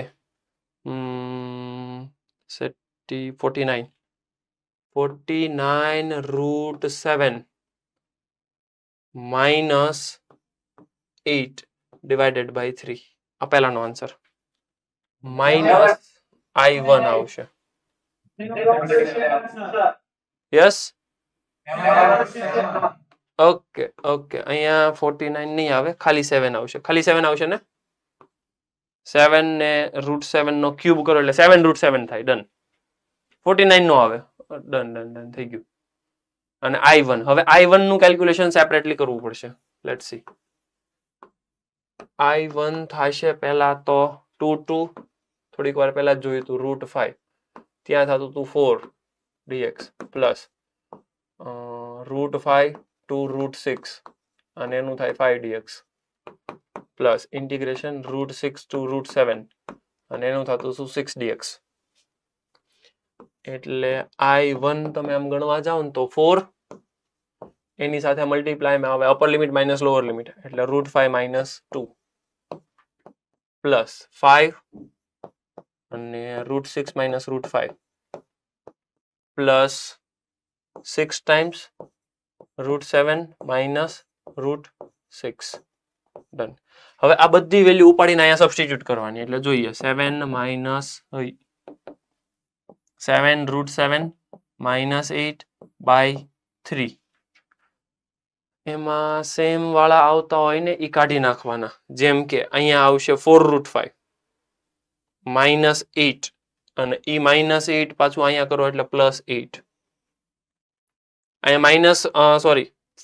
49√7 માઇનસ 8/3. આ પહેલાનો આન્સર માઇનસ I1 આવશે. Yes okay okay. અહીંયા 49 નહીં આવે, ખાલી 7 આવશે. ખાલી 7 આવશે ને 7 ને √7 નો ક્યુબ કરો એટલે 7√7 થાય. ડન. 49 નો આવે. ડન ડન ડન થઈ ગયું. અને I1. હવે I1 નું કેલ્ક્યુલેશન સેપરેટલી કરવું પડશે. Let's see. I1 થશે પહેલા તો 2 થોડીક વાર પહેલા જ જોયું હતું √5 ત્યાં થતું હતું 4 dx પ્લસ √5 to √6 અને એનું થાય 5 dx પ્લસ ઇન્ટિગ્રેશન √6 to √7 અને એનું થતું હતું 6 dx. એટલે I1 તમે આમ ગણવા જાઓ ને તો 4 એની સાથે મલ્ટીપ્લાયમાં આવે upper limit minus lower limit એટલે √5 - 2 પ્લસ 5 અને √6 - √5 પ્લસ 6 ટાઈમ્સ √7 - √6 ડન. હવે આ બધી વેલ્યુ ઉપાડીને અહીંયા સબસ્ટિટ્યુટ કરવાની એટલે જોઈએ 7 √7 -8/3 એમાં સેમ વાળા આવતા હોય ને એ કાઢી નાખવાના. જેમ કે અહીંયા આવશે 4√5 -8 અને એ -8 પાછું અહીંયા કરો એટલે +8. અહીંયા માઇનસ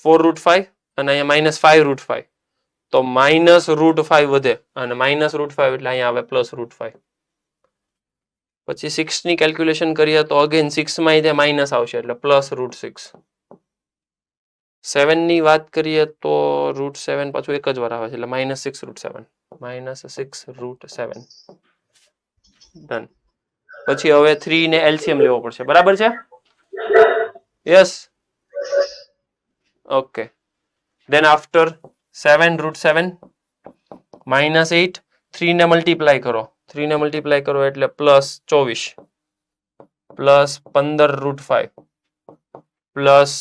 4√5 અને અહીંયા -5√5 તો -√5 વધે અને -√5 એટલે અહીંયા આવે +√5. પછી 6 ની કેલ્ક્યુલેશન કરીએ તો અગેન 6 માં તે માઇનસ આવશે એટલે +√6. 7 ની વાત કરીએ તો √7 પાછું એક જ વાર આવે છે એટલે -6√7 -6√7 ડન. પછી હવે 3 ને એલસીએમ લેવો પડશે. બરાબર છે? યસ. ઓકે. દેન આફ્ટર 7√7 -8 3 ને મલ્ટીપ્લાય કરો. 3 ને મલ્ટીપ્લાય કરો એટલે +24 પ્લસ 15√5 પ્લસ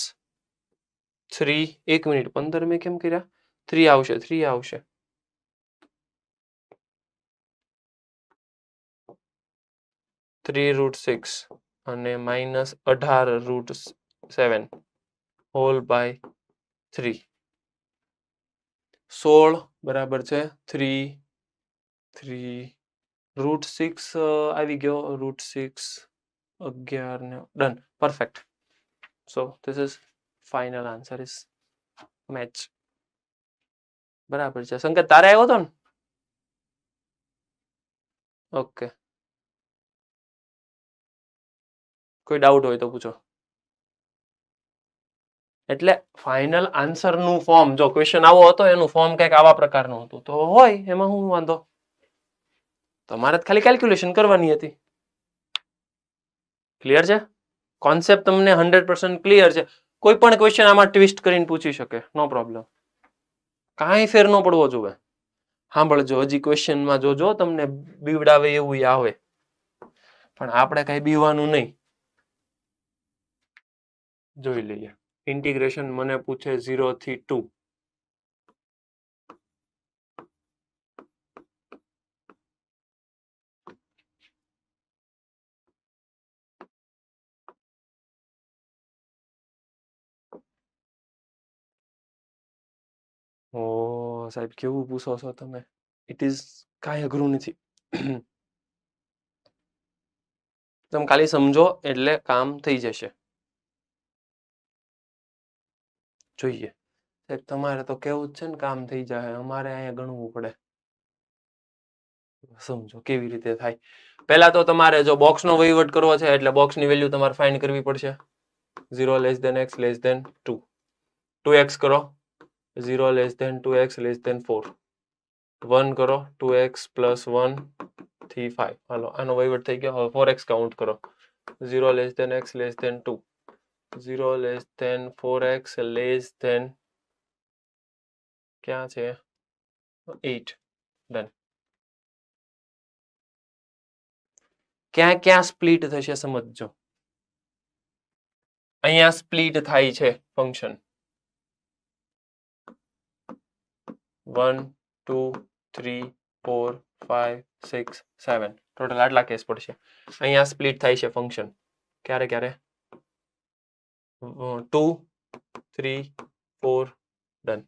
3 1 મિનિટ 15 મેં કેમ કર્યા 3 આવશે 3√6 અને -18√7 હોલ બાય 3 16 બરાબર છે 3 √6 આવી ગયો √6 11 ને done perfect. So this is final answer is match. બરાબર છે સંકેત તારે આવ્યો હતો ને? ઓકે. કોઈ ડાઉટ હોય તો પૂછો. એટલે ફાઇનલ આન્સર નું ફોર્મ જો ક્વેશ્ચન આવો હતો એનું ફોર્મ કંઈક આવા પ્રકારનું હતું તો હોય એમાં હું વાંધો. તમારે ખાલી કેલ્ક્યુલેશન કરવાની હતી. ક્લિયર છે? કોન્સેપ્ટ તમને 100% ક્લિયર છે. કોઈ પણ ક્વેશ્ચન આમાં ટ્વિસ્ટ કરીને પૂછી શકે નો પ્રોબ્લેમ. કાંઈ ફેર ન પડવો જોઈએ. સાંભળજો હજી ક્વેશ્ચનમાં જોજો તમને બીવડાવે એવું આવે પણ આપણે કઈ બીવાનું નહીં. જોઈ લઈએ. ઇન્ટિગ્રેશન મને પૂછે 0 થી 2 ઓ સાહેબ કેવું પૂછો છો તમે. ઇટ ઇઝ કાંઈ અઘરું નથી. તમે ખાલી સમજો એટલે કામ થઈ જશે. જોઈએ સાહેબ તમારે તો કેવું જ છે ને કામ થઈ જાય અમારે અહીંયા ગણવું પડે. સમજો કેવી રીતે થાય. પહેલા તો તમારે જો બોક્સનો વહીવટ કરવો છે એટલે બોક્સની વેલ્યુ તમારે ફાઇન્ડ કરવી પડશે. 0 < x < 2 2x કરો 0 < 2x < 4 1 કરો 2x + 1 થી 5 હાલો આનો વહીવટ થઈ ગયો. હવે 4x કાઉન્ટ કરો 0 < x < 2 0 < 4x ક્યાં છે 8 ડન. ક્યાં સ્પ્લિટ થશે સમજજો. અહીંયા સ્પ્લિટ થાય છે ફંક્શન 1 2 3 4 5 6 7 ટોટલ આટલા કેસ પડશે. અહીંયા સ્પ્લિટ થાય છે ફંક્શન ક્યારે 2 3 4 ડન.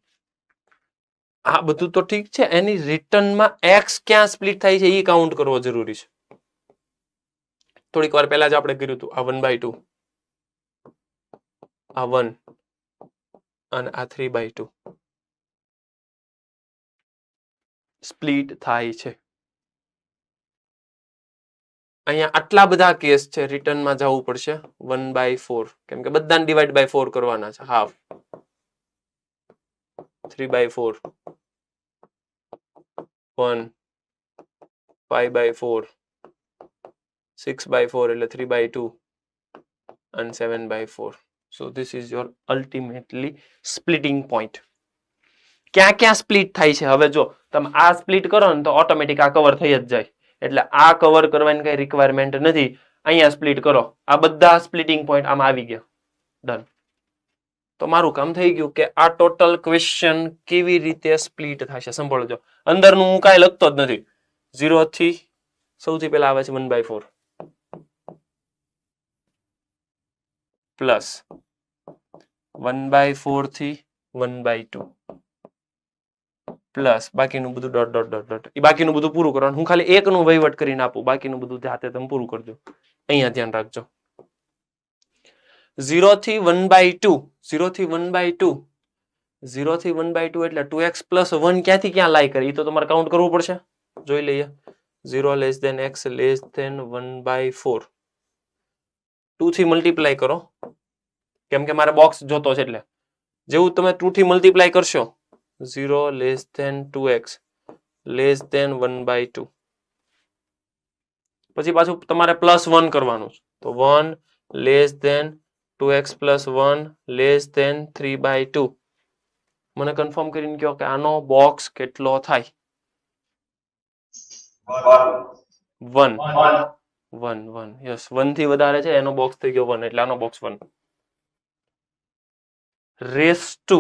આ બધું તો ઠીક છે. એની રિટર્નમાં x ક્યાં સ્પ્લિટ થાય છે એ કાઉન્ટ કરવો જરૂરી છે. થોડીક વાર પહેલા જ આપણે કર્યું હતું આ 1/2 આ 1 અને આ 3/2 સ્પ્લિટ થાય છે. અહીંયા આટલા બધા કેસ છે, રિટર્નમાં જવું પડશે 1/4 કેમ કે બધાને ડિવાઈડ બાય 4 કરવાના છે. હાફ 3/4 1 5/4 6/4 એટલે 3/2 and 7/4. So this is your ultimately splitting point. ક્યાં ક્યાં સ્પ્લિટ થાય છે? હવે જો તમે આ સ્પ્લિટ કરો ને તો ઓટોમેટિક આ કવર થઈ જ જાય, એટલે આ કવર કરવાની કઈ રિક્વાયરમેન્ટ નથી. અહીંયા સ્પ્લિટ કરો, આ બધા સ્પ્લિટિંગ પોઈન્ટ આમાં આવી ગયા. ડન. તો મારું કામ થઈ ગયું કે આ ટોટલ ક્વેશ્ચન કેવી રીતે સ્પ્લિટ થશે સંભાળજો. અંદરનું હું કાંઈ લખતો જ નથી. 0 થી સૌથી પહેલા આવે છે 1/4 પ્લસ 1/4 થી 1/2 પ્લસ બાકીનું બધું ડોટ ડોટ ડોટ ડોટ. એ બાકીનું બધું પૂરું કરવાનું. હું ખાલી એકનું વહીવટ કરીને આપું, બાકીનું બધું જાતે તમે પૂરું કરજો. અહીંયા ધ્યાન રાખજો. 0 થી 1/2 0 થી 1/2 0 થી 1/2 એટલે 2x plus 1 ક્યાંથી ક્યાં લાઈ કરે? એ તો તમારે કાઉન્ટ કરવું પડશે. જોઈ લઈએ. 0 less than x less than 1/4 2 થી મલ્ટીપ્લાય કરો કેમ કે મારે બોક્સ જોતો છે, એટલે જેવું તમે 2 થી મલ્ટીપ્લાય કરશો 0 less than 2x less than 1/2 પછી પાછું તમારે +1 કરવાનું છે, તો 1 less than 2x plus 1 less than 3/2. મને કન્ફર્મ કરીને કહો કે આનો બોક્સ કેટલો થાય? 1 યસ 1 થી વધારે છે, એનો બોક્સ થઈ ગયો 1 એટલે આનો બોક્સ 1. Raise to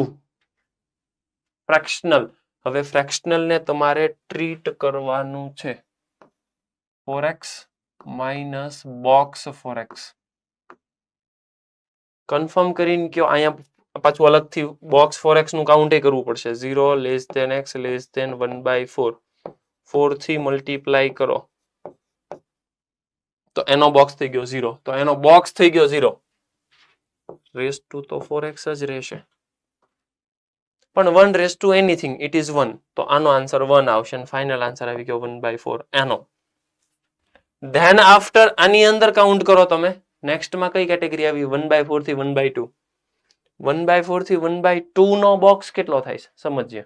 fractional. હવે ફ્રેક્શનલ ને તમારે ટ્રીટ કરવાનું છે. 4x minus box 4x. Confirm કરીને કયો, અહીંયા પાછું અલગથી બોક્સ 4x નું કાઉન્ટ કરવું પડશે. 0 less than x less than 1/4 4 થી મલ્ટીપ્લાય કરો તો એનો બોક્સ થઈ ગયો 0. તો એનો બોક્સ થઈ ગયો 0. રેસ ટુ તો 4x જ રહેશે, પણ 1 raise two anything it is 1. તો આનો આન્સર 1 આવશે અને ફાઇનલ આન્સર આવી ગયો 1/4 એનો. ધેન આફ્ટર આની અંદર કાઉન્ટ કરો તમે. નેક્સ્ટમાં કઈ કેટેગરી આવી? 1/4 થી 1/2. 1/4 થી 1/2 નો બોક્સ કેટલો થાય છે સમજીએ.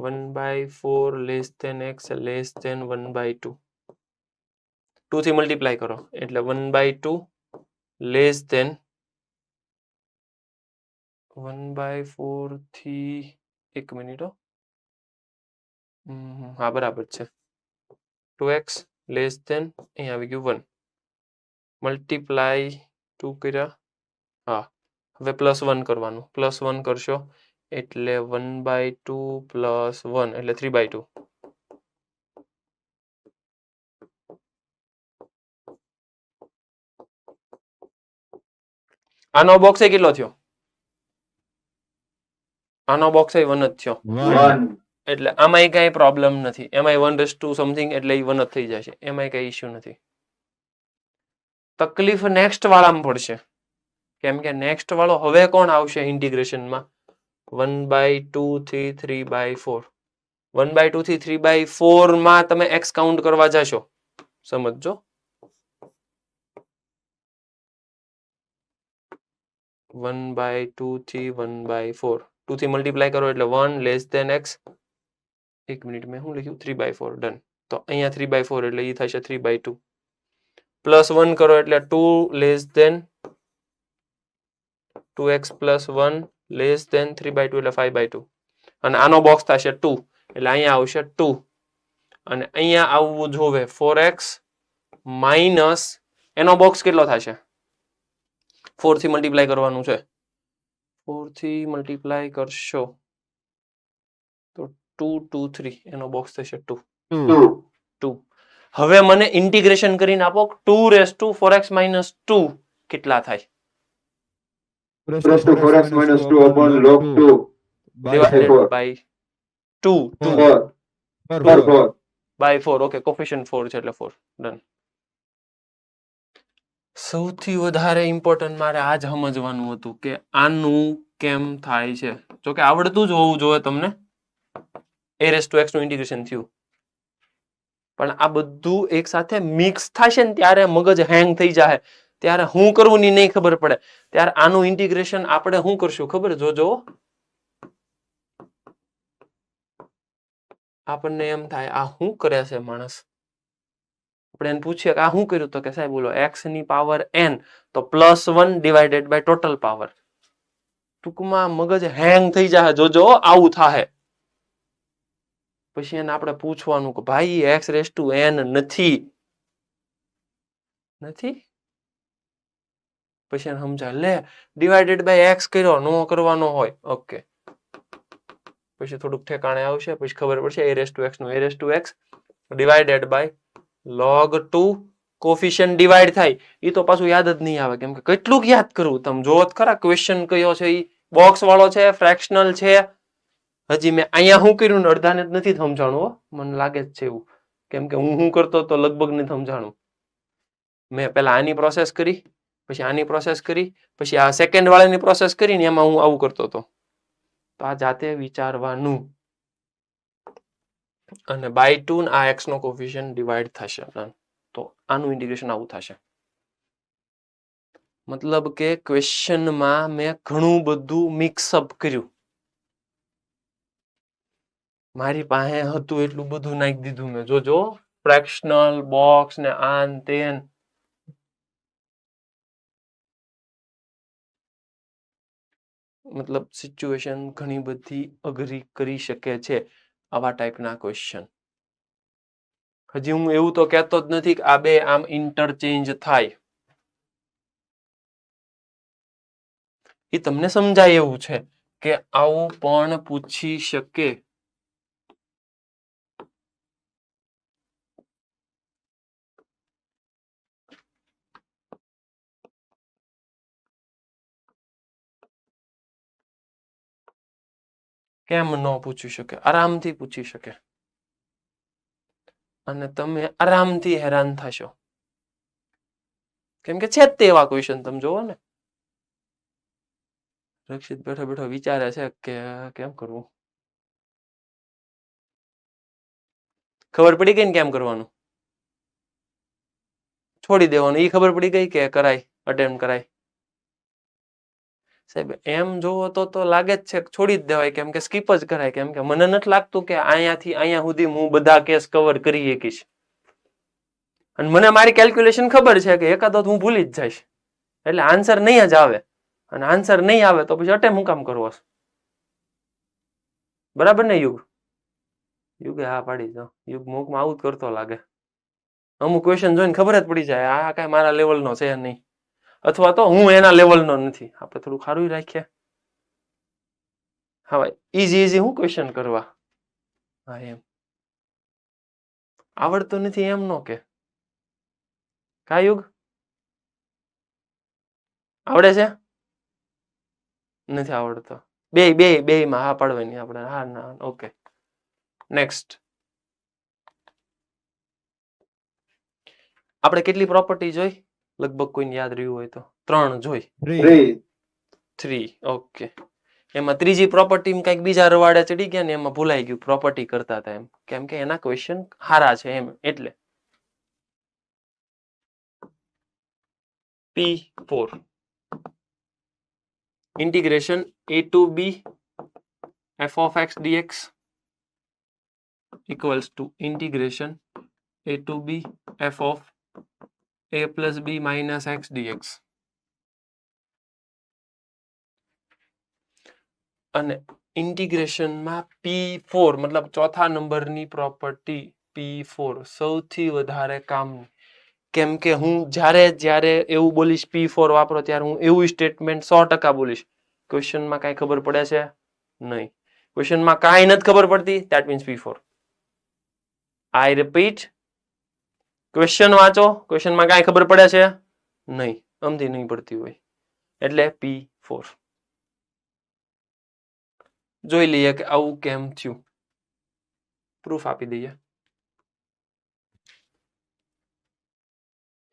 1/4 less than x less than 1/2 2 થી મલ્ટીપ્લાય કરો એટલે 1/2 less than 1/4 થી 1 મિનિટ. હા બરાબર છે. 2x less than અહીંયા આવી ગયું 1 મલ્ટીપ્લાય 2 કર્યા. હા હવે +1 કરવાનું. +1 કરશો એટલે 1/2 plus 1 એટલે 3/2. આનો બોક્સ કેટલો થયો? આનો બોક્સ 1 જ થયો, 1 એટલે આમાં કઈ પ્રોબ્લેમ નથી. એમાં 1 સમથિંગ એટલે 1 જ થઈ જશે, એમાં કઈ ઇશ્યુ નથી. તકલીફ નેક્સ્ટ વાળામાં પડશે, કેમ કે નેક્સ્ટ વાળો હવે કોણ આવશે ઇન્ટિગ્રેશનમાં? 1/2 થી 3/4. 1/2 થી 3/4 માં તમે x કાઉન્ટ કરવા જશો, સમજો. 1/2 થી 1/4 2 થી મલ્ટીપ્લાય કરો એટલે 1 લેસ ધેન x. 1 મિનિટ મેં શું લખ્યું? 3/4. ડન. તો અહીંયા 3/4 એટલે એ થશે 3/2 +1 કરો એટલે 2 less than 2x plus 1 less than 3/2 એટલે 5/2 અને આનો બોક્સ થશે 2 એટલે અહીંયા આવશે 2 અને અહીંયા આવવું જોવે 4x માઇનસ એનો બોક્સ કેટલો થશે? 4 થી મલ્ટીપ્લાય કરવાનું છે. 4 થી મલ્ટીપ્લાય કરશો તો 2 2 3 એનો બોક્સ થશે 2. હવે મને ઇન્ટિગ્રેશન કરીને આપો 2 4x - 2 કેટલા થાય? raised to 4x minus 2 upon log 2 divided by 2 by 4. Okay, coefficient 4 છે એટલે 4. ડન. સૌથી વધારે ઇમ્પોર્ટન્ટ મારે આ જ સમજવાનું હતું કે આનું કેમ થાય છે. જો કે આવડતું જ હોવું જોઈએ તમને. a⁻x નું ઇન્ટિગ્રેશન થયું, પણ આ બધું એક સાથે મિક્સ થશે ને ત્યારે મગજ હેંગ થઈ જાય, ત્યારે શું કરવું ની નહીં ખબર પડે. ત્યારે આનું ઇન્ટિગ્રેશન આપણે શું કરશું ખબર? જોજો, આપણને એમ થાય આ શું કરે છે માણસ. આપણે એને પૂછીએ કે આ શું કર્યું, તો કે સાહેબ બોલો x ની પાવર n તો +1 ડિવાઇડેડ બાય ટોટલ પાવર. ટૂંકમાં મગજ હેંગ થઈ જાય. જોજો આવું થાય. પછી એને આપણે પૂછવાનું કે ભાઈ x⁻n નથી. પછી એને સમજાય, લે ડિવાઇડેડ બાય x કર્યો, નો કરવાનો હોય. ઓકે, પછી થોડુંક ઠેકાણે આવશે, પછી ખબર પડશે a⁻x નું a⁻x divided by log2 coefficient divide થાય. એ તો પાછું યાદ જ નહીં આવે, કેમ કે કેટલુંક યાદ કરવું. તમે જોવો ખરા ક્વેશ્ચન કયો છે, એ બોક્સ વાળો છે, ફ્રેક્શનલ છે. હજી મેં અહીંયા શું કર્યું ને અડધાને જ નથી સમજાણું. મને લાગે જ છે એવું, કેમ કે હું કરતો તો લગભગ નથી સમજાણું. મેં પેલા આની પ્રોસેસ કરી, પછી આની પ્રોસેસ કરી, પછી આ સેકન્ડ વાળાની પ્રોસેસ કરીને એમાં હું આવું કરતો હતો. તો આ જાતે વિચારવાનું. અને બાય 2 આ x નો કોફિશિયન્ટ ડિવાઈડ થશે, તો આનું ઇન્ટિગ્રેશન આવું થશે. મતલબ કે ક્વેશ્ચનમાં મેં ઘણું બધું મિક્સઅપ કર્યું. મારી પાસે હતું એટલું બધું નાખી દીધું મેં. જોજો, ફ્રેક્શનલ, બોક્સ ને આન તેન. મતલબ સિચ્યુએશન ઘણી બધી અઘરી કરી શકે છે આવા ટાઈપના ક્વેશ્ચન. હજી હું એવું તો કહેતો જ નથી કે આ બે આમ ઇન્ટરચેન્જ થાય. એ તમને સમજાય એવું છે કે આવું પણ પૂછી શકે. કેમ ન પૂછી શકે? આરામથી પૂછી શકે. અને તમે આરામથી હેરાન થશો, કેમ કે છે જ તે એવા ક્વેશ્ચન. તમે જોવો ને, રક્ષિત બેઠો બેઠો વિચારે છે કે કેમ કરવું. ખબર પડી ગઈ ને કેમ કરવાનું? છોડી દેવાનું. એ ખબર પડી ગઈ કે કરાય, અટેમ્પ્ટ કરાય? સાહેબ એમ જોવો તો લાગે જ છે છોડી જ દેવાય, કેમ કે સ્કીપ જ કરાય. કેમ કે મને નથી લાગતું કે અહીંયાથી અહીંયા સુધી હું બધા કેસ કવર કરી શકીશ. અને મને મારી કેલ્ક્યુલેશન ખબર છે કે એકાદો હું ભૂલી જ જઈશ, એટલે આન્સર નહીં જ આવે. અને આન્સર નહીં આવે તો પછી અટેમ્પ્ટ હું કામ કરવો? બરાબર ને યુગ? યુગે હા પાડી દો. યુગ મૂકમાં આવું જ કરતો લાગે. અમુક ક્વેશ્ચન જોઈને ખબર જ પડી જાય આ કઈ મારા લેવલનો છે નહીં, અથવા તો હું એના લેવલનો નથી. આપણે થોડું ખારું રાખીએ. હા ભાઈ, ઈઝી હું ક્વેશ્ચન કરવા. હા એમ આવડતું નથી એમ નો કે. કા યુગ? આવડે છે? નથી આવડતો. બે માં હા પાડવાની આપણે. હા ના ઓકે. નેક્સ્ટ આપણે કેટલી પ્રોપર્ટી જોઈ? લગભગ કોઈને યાદ રહ્યું હોય તો 3 જોઈ. 3 ઓકે. એમાં ત્રીજી પ્રોપર્ટી કંઈક બીજા રવાડે ચડી ગયા ને એમાં ભૂલાઈ ગયું પ્રોપર્ટી કરતા હતા એમ, કેમ કે એના ક્વેશ્ચન હારા છે એમ. એટલે P4 integration a to b f of x dx equals to integration a to b f of a plus b minus x dx. અને ઇન્ટિગ્રેશનમાં P4 મતલબ ચોથા નંબરની પ્રોપર્ટી P4 સૌથી વધારે કામની. કેમ કે હું જ્યારે એવું બોલીશ P4 વાપરો ત્યારે હું એવું સ્ટેટમેન્ટ 100% બોલીશ. ક્વેશ્ચનમાં કાંઈ ખબર પડે છે નહીં. ક્વેશ્ચનમાં કાંઈ નથી ખબર પડતી, that means P4. I repeat, question વાંચો, ક્વેશ્ચનમાં કાંઈ ખબર પડે છે નહીં, સમજી નહીં પડતી હોય એટલે P4. જોઈ લઈએ કે આવું કેમ થયું. પ્રૂફ આપી દઈએ.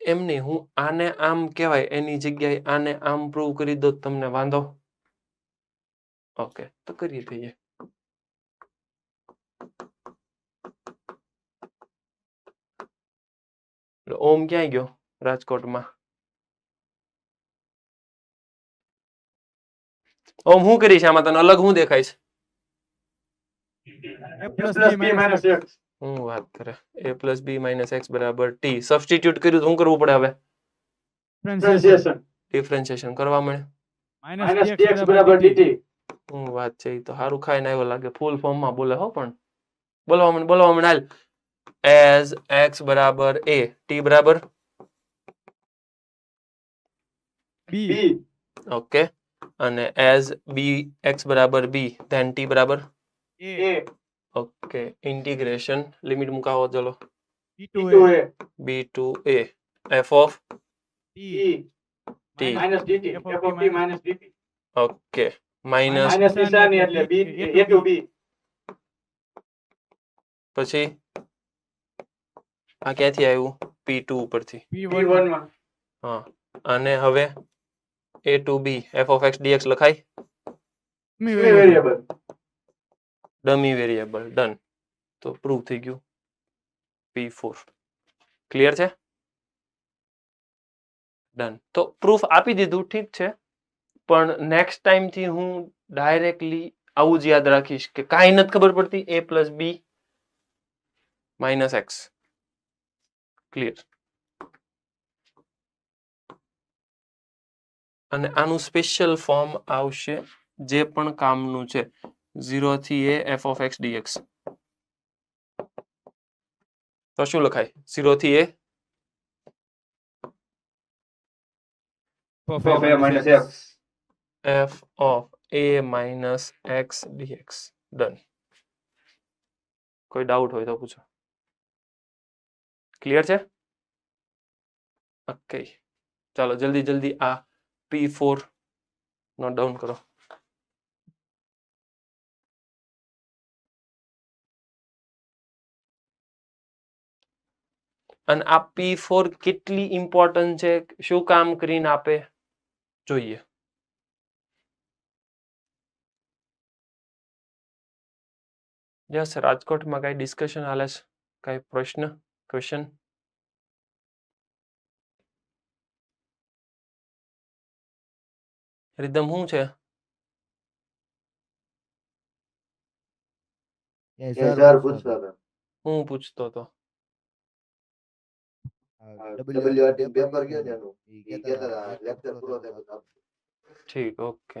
એમ નહીં, હું આને આમ કહેવાય એની જગ્યાએ આને આમ પ્રૂવ કરી દો તો તમને વાંધો? ઓકે, તો કરીએ થઈએ. ઓમ ક્યાં ગયો રાજકોટમાં? ઓમ શું કરીશ આમાં? તને અલગ શું દેખાય છે? A plus B minus X. હું વાત કરે a plus B minus x બરાબર ટી. સબસ્ટિટ્યુટ કર્યું તો શું કરવું પડે હવે? Differentiation. ડિફરન્શિએશન કરવા મળે. Minus dx બરાબર dt. હું વાત છે, ઈ તો સારું ખાઈને આવ્યો લાગે. ફૂલ ફોર્મમાં બોલે હો, પણ બોલવા મને હાલ. એઝ એક્સ બરાબર a, ટી બરાબર B. ઓકે, અને એઝ બી એક્સ બરાબર બી, ધેન ટી બરાબર A. ઓકે. ઇન્ટિગ્રેશન લિમિટ મુકાવો ચલો. B to A. B to a f of T. T. Minus dt. F of t minus dt. Okay, minus Minus નિશાની એટલે B A to B. પછી આ ક્યાંથી આવ્યું? P2 ઉપરથી. P1 માં. હા, અને હવે a to b f of x dx લખાય? વેરિયેબલ. Dummy variable. ડન. તો પ્રૂવ થઈ ગયું. P4 ક્લિયર છે? ડન. તો પ્રૂફ આપી દીધું, ઠીક છે, પણ નેક્સ્ટ ટાઈમ થી હું ડાયરેક્ટલી આવું જ યાદ રાખીશ કે કાંઈ નથી ખબર પડતી, a plus B minus x. Clear? અને આનું સ્પેશિયલ ફોર્મ આવશે જે પણ કામનું છે, 0 થી a f of x dx. તો શું લખાય? 0 થી a F of A minus X. f of a minus x dx. Done. કોઈ ડાઉટ હોય તો પૂછો. ક્લિયર છે? ઓકે, ચાલો જલ્દી આ P4 નોટ ડાઉન કરો. અને આ P4 કેટલી ઇમ્પોર્ટન્ટ છે, શું કામ કરીને આપે જોઈએ. યસ, રાજકોટમાં કઈ ડિસ્કશન હાલે છે? કઈ પ્રશ્ન, ક્વેશ્ચન? રિધમ શું છે? હું પૂછતો હતો. WRT પેપર ગયો ને એનું ઈ કહેતા હતા લેક્ચર પૂરો થાય પછી આપશે. ઠીક, ઓકે.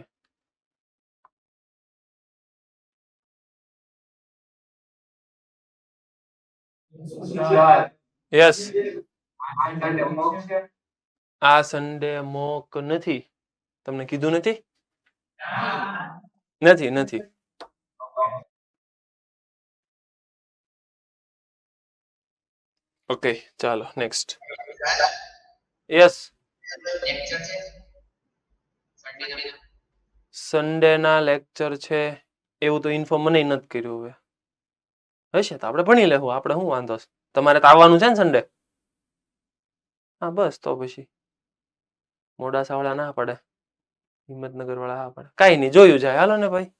યસ, આ સન્ડે મોક નથી. તમને કીધું નથી? નથી. ઓકે, ચાલો નેક્સ્ટ. યસ, સન્ડે ના લેક્ચર છે એવું તો ઇન્ફોર્મ મને નથી કર્યું. હવે હશે તો આપણે ભણી લેવું, આપણે શું વાંધો છે? તમારે તો આવવાનું છે ને સન્ડે? હા બસ, તો પછી મોડાસા વાળા ના પડે, હિંમતનગર વાળા હા પડે. કાંઈ નહીં, જોયું જાય. હાલો ને ભાઈ,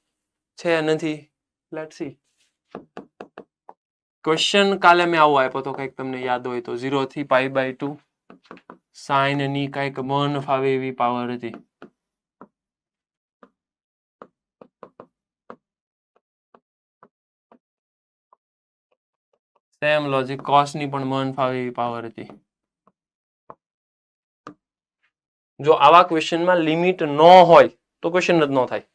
છે નથી, લેટ્સ સી. ક્વેશ્ચન કાલે મેં આવો આપ્યો તો, કંઈક તમને યાદ હોય તો, 0 થી π/2 સાઇન ની કંઈક મન ફાવે એવી પાવર હતી. સેમ લોજિક, કોસ ની પણ મન ફાવે એવી પાવર હતી. જો આવા ક્વેશ્ચનમાં લિમિટ ન હોય તો ક્વેશ્ચન જ ન થાય.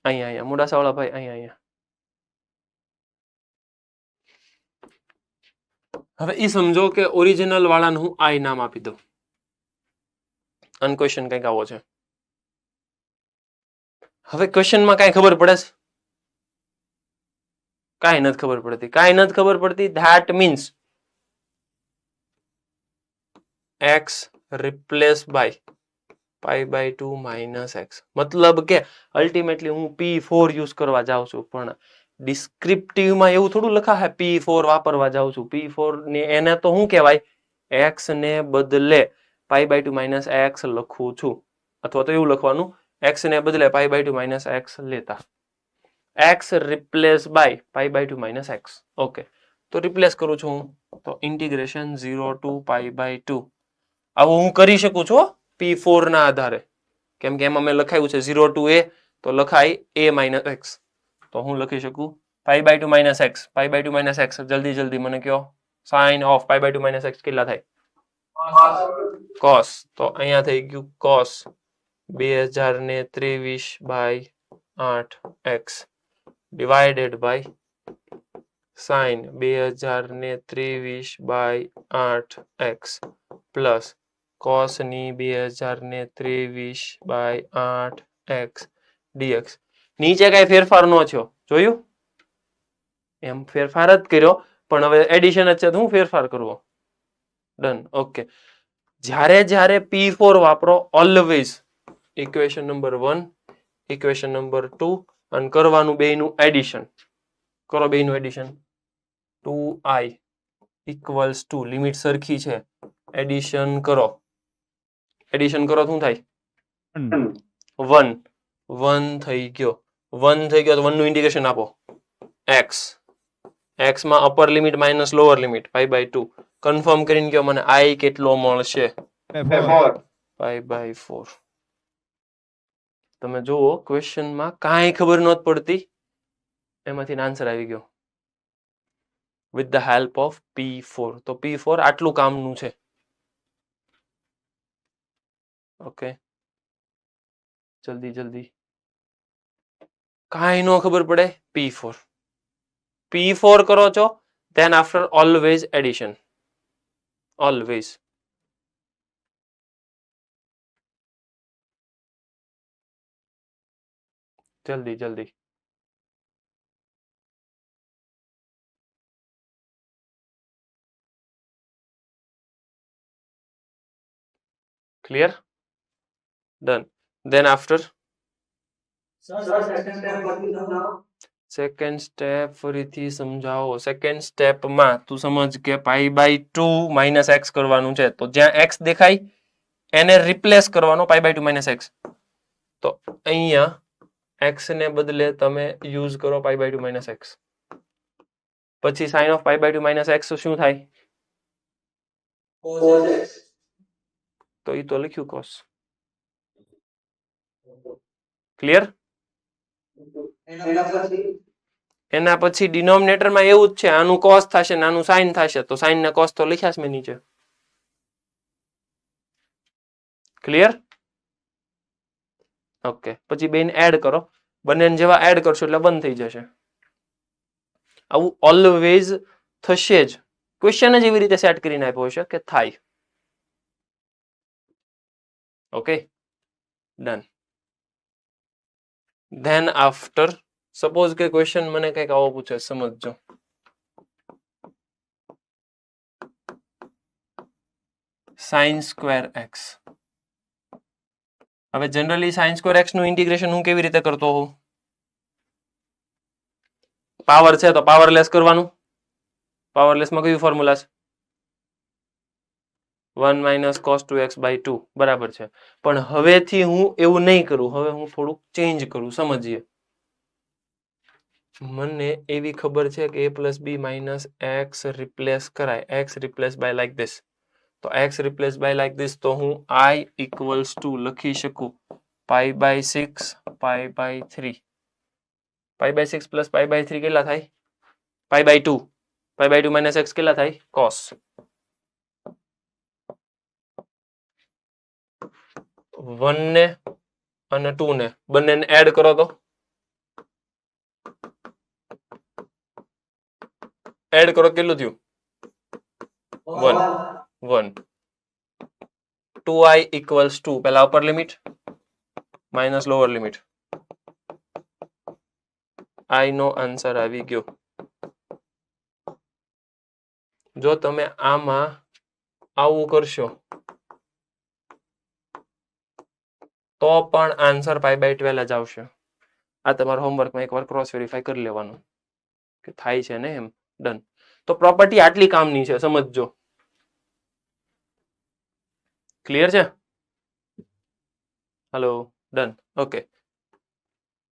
અહીંયા મોડાસા વાળા ભાઈ, અહીંયા. હવે એ સમજો કે ઓરિજિનલ વાળાને હું આ નામ આપી દઉં અને ક્વેશ્ચન કંઈક આવો છે. હવે ક્વેશ્ચનમાં કાંઈ ખબર પડે છે? કાંઈ નથી ખબર પડતી. That means x replace by π/2 minus x. મતલબ કે અલ્ટિમેટલી હું P4 યુઝ કરવા જાઉં છું, પણ ડિસ્ક્રિપ્ટિવમાં એવું થોડું લખા હે P4 વાપરવા જાઉં છું. P4 ને એને તો શું કહેવાય? x ને બદલે પાઈ બાય 2 માઇનસ x લખું છું, અથવા તો એવું લખવાનું x ને બદલે પાઈ બાય 2 માઇનસ x લેતા, x replace by pi by 2 minus x. Okay, તો રિપ્લેસ કરું છું હું, તો ઇન્ટિગ્રેશન 0 ટુ પાઈ બાય 2. આવું હું કરી શકું છું p4 ના આધારે, કેમ કે એમાં મેં લખાયું છે 0 ટુ a, તો લખાય a માઇનસ x. તો હું લખી શકું pi by 2 minus x, pi by 2 minus x, જલ્દી જલ્દી મને કહો sine of pi by 2 minus x કેટલા થાય? cos. તો અહીંયા થઈ ગયું cos 2023 by 8x divided by sine 2023 by 8x plus cos ની 2023 બાય 8x dx. નીચે કઈ ફેરફાર ન થયો, જોયું? એમ ફેરફાર જ કર્યો, પણ હવે એડિશન જ છે તો હું ફેરફાર કરવો. ડન. ઓકે, જ્યારે જ્યારે p4 વાપરો always equation number 1, equation number 2 અને કરવાનું બેયનું એડિશન. કરો બેયનું addition. 2i equals to limit સરખી છે, એડિશન કરો. એડિશન કરો તો શું થાય? 1 1 થઈ ગયો. 1 થઈ ગયો તો 1 નું ઇન્ટિગ્રેશન આપો. x x માં upper limit minus lower limit pi by 2. Confirm કરીને કહો મને i કેટલો મળશે? Pi by 4. તમે જુઓ ક્વેશ્ચનમાં કાંઈ ખબર નહોતી પડતી, એમાંથી આન્સર આવી ગયો with the help of p4. તો p4 આટલું કામનું છે. ઓકે, જલ્દી જલ્દી, કાંઈ ન ખબર પડે p4. p4 કરો છો, then after always addition. Always. જલ્દી જલ્દી. Clear? Done. Then after second step ફરીથી સમજાવો. સેકન્ડ સ્ટેપમાં તું સમજ કે પાઈ બાય 2 માઇનસ એક્સ કરવાનું છે, તો જ્યાં એક્સ દેખાય એને રિપ્લેસ કરવાનો પાઈ બાય 2 માઇનસ એક્સ. તો અહીંયા એક્સ ને બદલે તમે યુઝ કરો પાઈ બાય 2 માઇનસ એક્સ. પછી sine of pi by 2 minus x શું થાય? તો એ તો લખ્યું કોસ. ક્લિયર? એના પછી ડિનોમિનેટરમાં એવું જ છે, આનું કોસ થશે ને આનું સાઇન થશે, તો સાઇન ને કોસ તો લખ્યા છે મેં નીચે. ક્લિયર? ઓકે, પછી બેન એડ કરો. બંને જેવા એડ કરશો એટલે બંધ થઈ જશે. આવું ઓલવેઝ થશે જ. ક્વેશ્ચન જ એવી રીતે સેટ કરીને આપ્યો હશે કે થાય. Okay, done. Than after suppose કે ક્વેશ્ચન મને કંઈક આવો પૂછે, સમજજો. Sine square x. હવે જનરલી સાઇન સ્ક્વેર એક્સ નું ઇન્ટિગ્રેશન હું કેવી રીતે કરતો હોઉં? પાવર છે તો પાવરલેસ કરવાનું. પાવરલેસમાં કયું ફોર્મ્યુલા છે? 1 માઇનસ cos 2x બાય 2 બરાબર છે. પણ હવેથી હું એવું નહીં કરું, હવે હું થોડુંક ચેન્જ કરું. સમજીએ. મને એવી ખબર છે કે a plus B minus X replace કરાય. X replace by like this. તો X replace by like this, તો હું i ઇક્વલ્સ ટુ લખી શકું pi by 6 pi by 3. Pi by 6 plus pi by 3 કેટલા થાય? Pi by 2. Pi by 2 minus X કેટલા થાય? કોસ. 1 ને અને 2 ને બંનેને એડ કરો તો એડ કરો કેટલું થયું? 1. 2i ઇક્વલ્સ ટુ પેલા upper limit minus lower limit. i નો આન્સર આવી ગયો. જો તમે આમાં આવું કરશો તો પણ આન્સર પાઈ બાય 12 જ આવશે. આ તમારા હોમવર્કમાં એકવાર ક્રોસ વેરીફાઈ કરી લેવાનું કે થાય છે ને એમ. ડન. તો પ્રોપર્ટી આટલી કામની છે, સમજજો. ક્લિયર છે? Hello, done. Okay,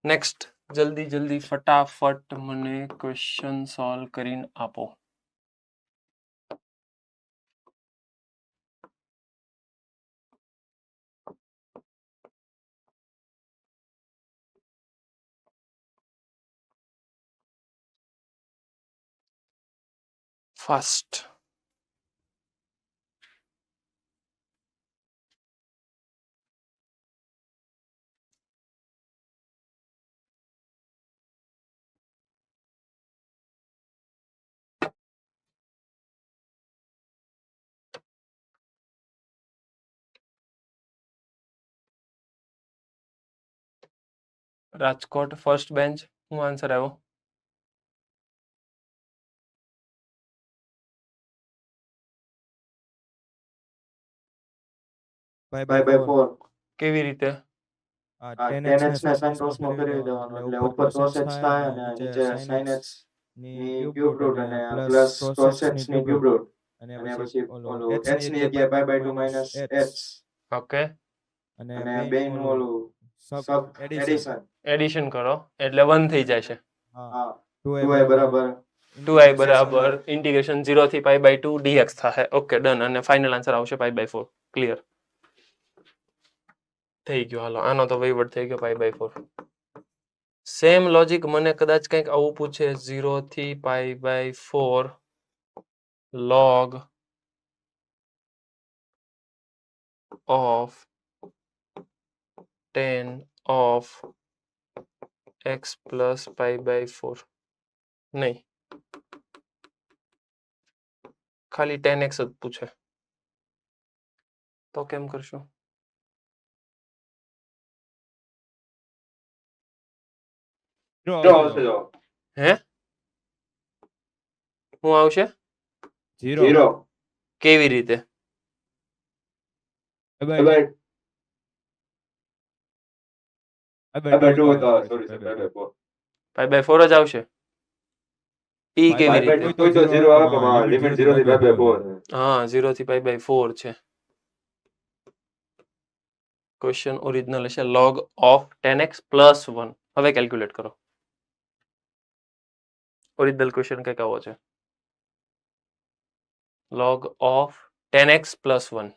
next. જલ્દી જલ્દી ફટાફટ મને ક્વેશ્ચન સોલ્વ કરીને આપો. ફાસ્ટ. Rajkot first bench. શું આન્સર આવ્યો? Five Five by four. કેવી રીતે? આ 10x 10x ને sin cos માં ફેરવી દેવાનું એટલે ઉપર cos h થાય અને નીચે sin h ની ક્યુબ રૂટ અને પ્લસ cos h ની ક્યુબ રૂટ અને પછી ઓલું h ની જગ્યાએ pi by 2 minus h okay, અને બેયનું ઓલું સબ એડિશન. એડિશન કરો એટલે 1 થઈ જશે. હા, 2i બરાબર 2i બરાબર ઇન્ટિગ્રેશન 0 થી pi by 2 dx થશે. Okay, done. અને ફાઇનલ આન્સર આવશે pi by 4. ક્લિયર થઈ ગયો. હાલો, આનો તો વહીવટ થઈ ગયો. pi by 4. સેમ લોજિક મને કદાચ કંઈક આવું પૂછે, 0 થી pi by 4 log of tan of x plus pi by 4. નહીં, ખાલી 10x જ પૂછે. તો કેમ કરશું? જો આવશે જો હે, શું આવશે? 0 કેવી રીતે? by 2 તો sorry sir by 4 pi by 4 જ આવશે. ઈ Pi કેવી by રીતે? કોઈ તો 0 આવે પણ લિમિટ 0 થી pi by 4 હા, 0 થી pi by 4 છે. ક્વેશ્ચન ઓરિજિનલ હશે log of 10x plus 1. હવે કેલ્ક્યુલેટ કરો. ઓરિજિનલ ક્વેશ્ચન કંઈક આવો છે. log of 10x plus 1.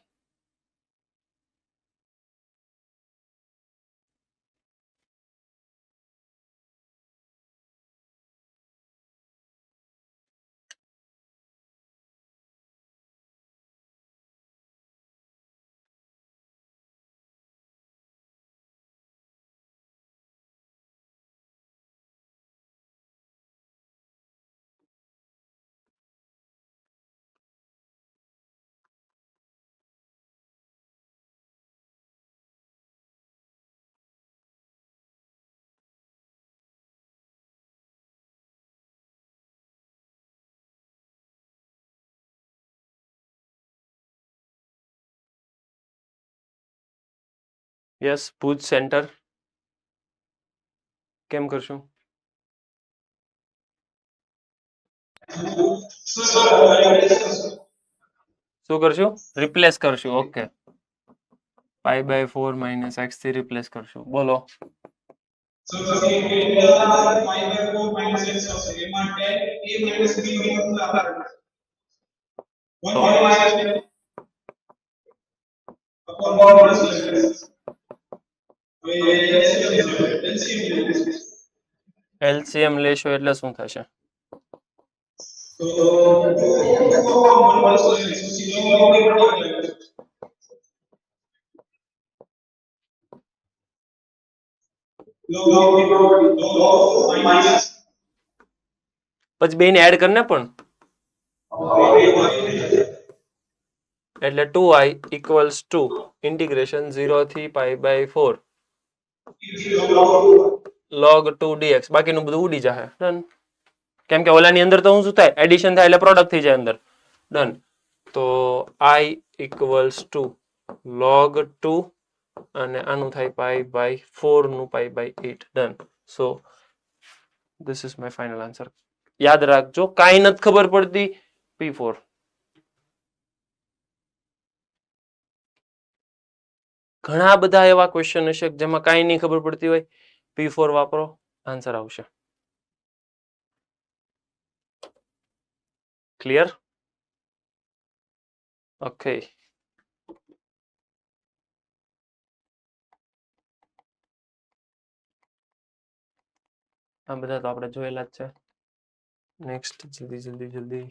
Yes, Bhuj centre. કેમ કરશું? શું કરશું? રિપ્લેસ કરશું. Okay, pi by 4 minus x થી રિપ્લેસ કરશું. બોલો. LCM લેશો એટલે શું થશે? પછી બેને એડ કરને પણ એટલે 2i equals to integration 0 થી pi by 4 log 2 dx. બાકીનું બધું ઉડી જશે. ડન. કેમ કે ઓલાની અંદર તો શું થાય? એડિશન થાય એટલે પ્રોડક્ટ થઈ જાય અંદર. ડન. તો i equals to log 2 અને આનું થાય pi by 4 નું pi by 8. Done. So this is my final answer. યાદ રાખજો, કાંઈ નથી ખબર પડતી, P4. ઘણા બધા એવા ક્વેશ્ચન હશે જેમાં કાંઈ નહીં ખબર પડતી હોય, P4 વાપરો, આન્સર આવશે. ક્લિયર? ઓકે. આ બધા તો આપણે જોયેલા જ છે. નેક્સ્ટ જલ્દી જલ્દી જલ્દી.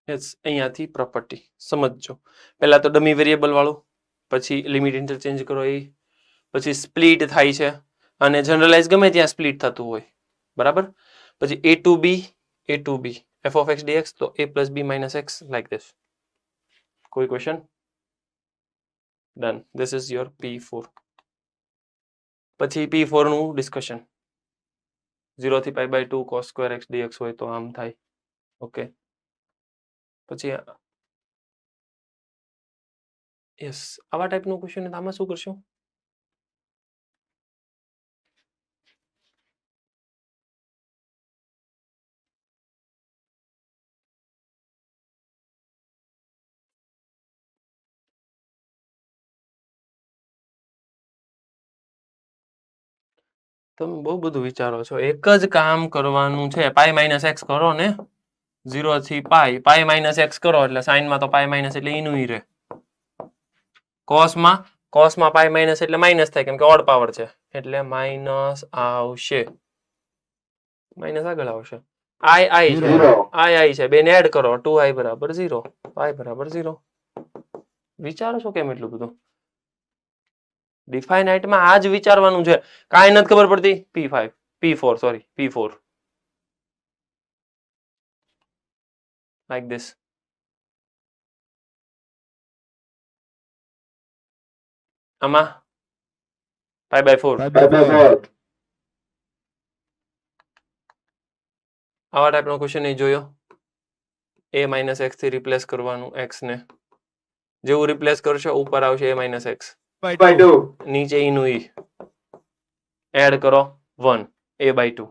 યસ, અહીંયાથી પ્રોપર્ટી સમજજો. પહેલા તો ડમી વેરિયેબલ વાળું, પછી લિમિટ ઇન્ટરચેન્જ કરો એ, પછી સ્પ્લિટ થાય છે અને જનરલાઇઝ ગમે ત્યાં સ્પ્લિટ થતું હોય, બરાબર. પછી a to b f of x dx, તો a plus b minus x like this. કોઈ question? Done. This is your P4. પછી P4 નું ડિસ્કશન. 0 થી π/2 cos square x dx હોય તો આમ થાય. ઓકે. પછી યસ, આવા ટાઈપનું ક્વેશ્ચન આમાં શું કરશું? તમે બહુ બધું વિચારો છો. એક જ કામ કરવાનું છે. પાઈ માઇનસ એક્સ કરો ને, 0 થી પાઈ માઇનસ એક્સ કરો એટલે સાઈનમાં તો પાઈ માઇનસ એટલે ઈનું ઈ રહે. કોસમાં પાઈ માઇનસ એટલે માઇનસ થાય કેમ કે ઓડ પાવર છે એટલે માઇનસ આવશે. માઇનસ આગળ આવશે. આઈ છે, બેને એડ કરો, 2i બરાબર 0, y બરાબર 0. વિચારો છો કેમ એટલું બધું? ડિફાઇનાઇટમાં આ જ વિચારવાનું છે. કાંઈ નથી ખબર પડતી, P4 like this. આમાં π/4 આવા ટાઈપનો ક્વેશ્ચન નહીં જોયો. a minus x થી રિપ્લેસ કરવાનું x ને, જેવું રિપ્લેસ કરશો ઉપર આવશે a minus x, નીચે ઈનું ઈ, એડ કરો 1, a/2.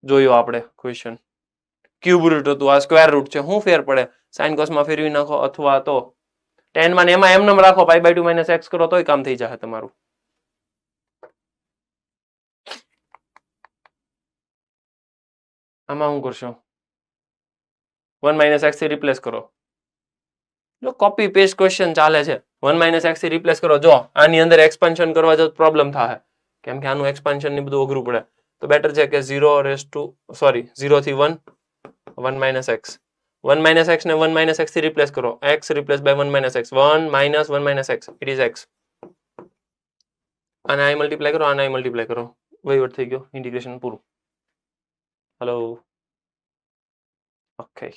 જોયો આપણે ક્વેશ્ચન. ક્યુબ રૂટ હતું, આ સ્ક્વેર રૂટ છે. શું ફેર પડે? સાઇન કોસમાં ફેરવી નાખો અથવા તો tan માં ને એમાં એમનેમ રાખો, π/2 minus x કરો તોય કામ થઈ જશે તમારું. આમાં શું કરશો? 1 minus x થી રિપ્લેસ કરો. જો કોપી પેસ્ટ ક્વેશ્ચન ચાલે છે. 1 minus x થી રિપ્લેસ કરો. જો આની અંદર એક્સપાન્શન કરવા જો પ્રોબ્લેમ થાય કેમ કે આનું એક્સપાન્શન ને બધું અઘરું પડે. તો બેટર છે કે 0 થી 1 minus x. 1 minus x ને 1 minus x થી રિપ્લેસ કરો. x replaced by 1 minus x. 1 minus 1 minus x. It is x. આને આઈ મલ્ટીપ્લાય કરો, આને આઈ મલ્ટીપ્લાય કરો. વહીવટ થઈ ગયો, ઇન્ટિગ્રેશન પૂરું. હેલો. ઓકે.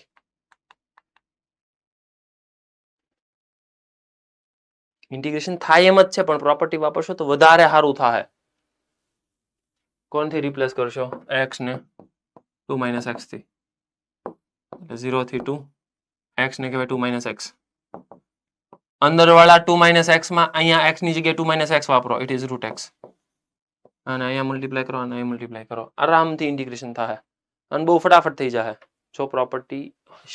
ઇન્ટિગ્રેશન થાય એમ જ છે પણ પ્રોપર્ટી વાપરશો તો વધારે સારું થાય. કોણથી રિપ્લેસ કરશો? x ને 2 minus x થી. 0 થી 2 x ને કહેવાય 2 minus x. અંદરવાળા 2 minus x માં અહીંયા x ની જગ્યાએ 2 minus x વાપરો. It is root x. અને અહીંયા મલ્ટીપ્લાય કરો, અને અહીંયા મલ્ટીપ્લાય કરો. આરામથી ઇન્ટિગ્રેશન થાય અને બહુ ફટાફટ થઈ જાય જો પ્રોપર્ટી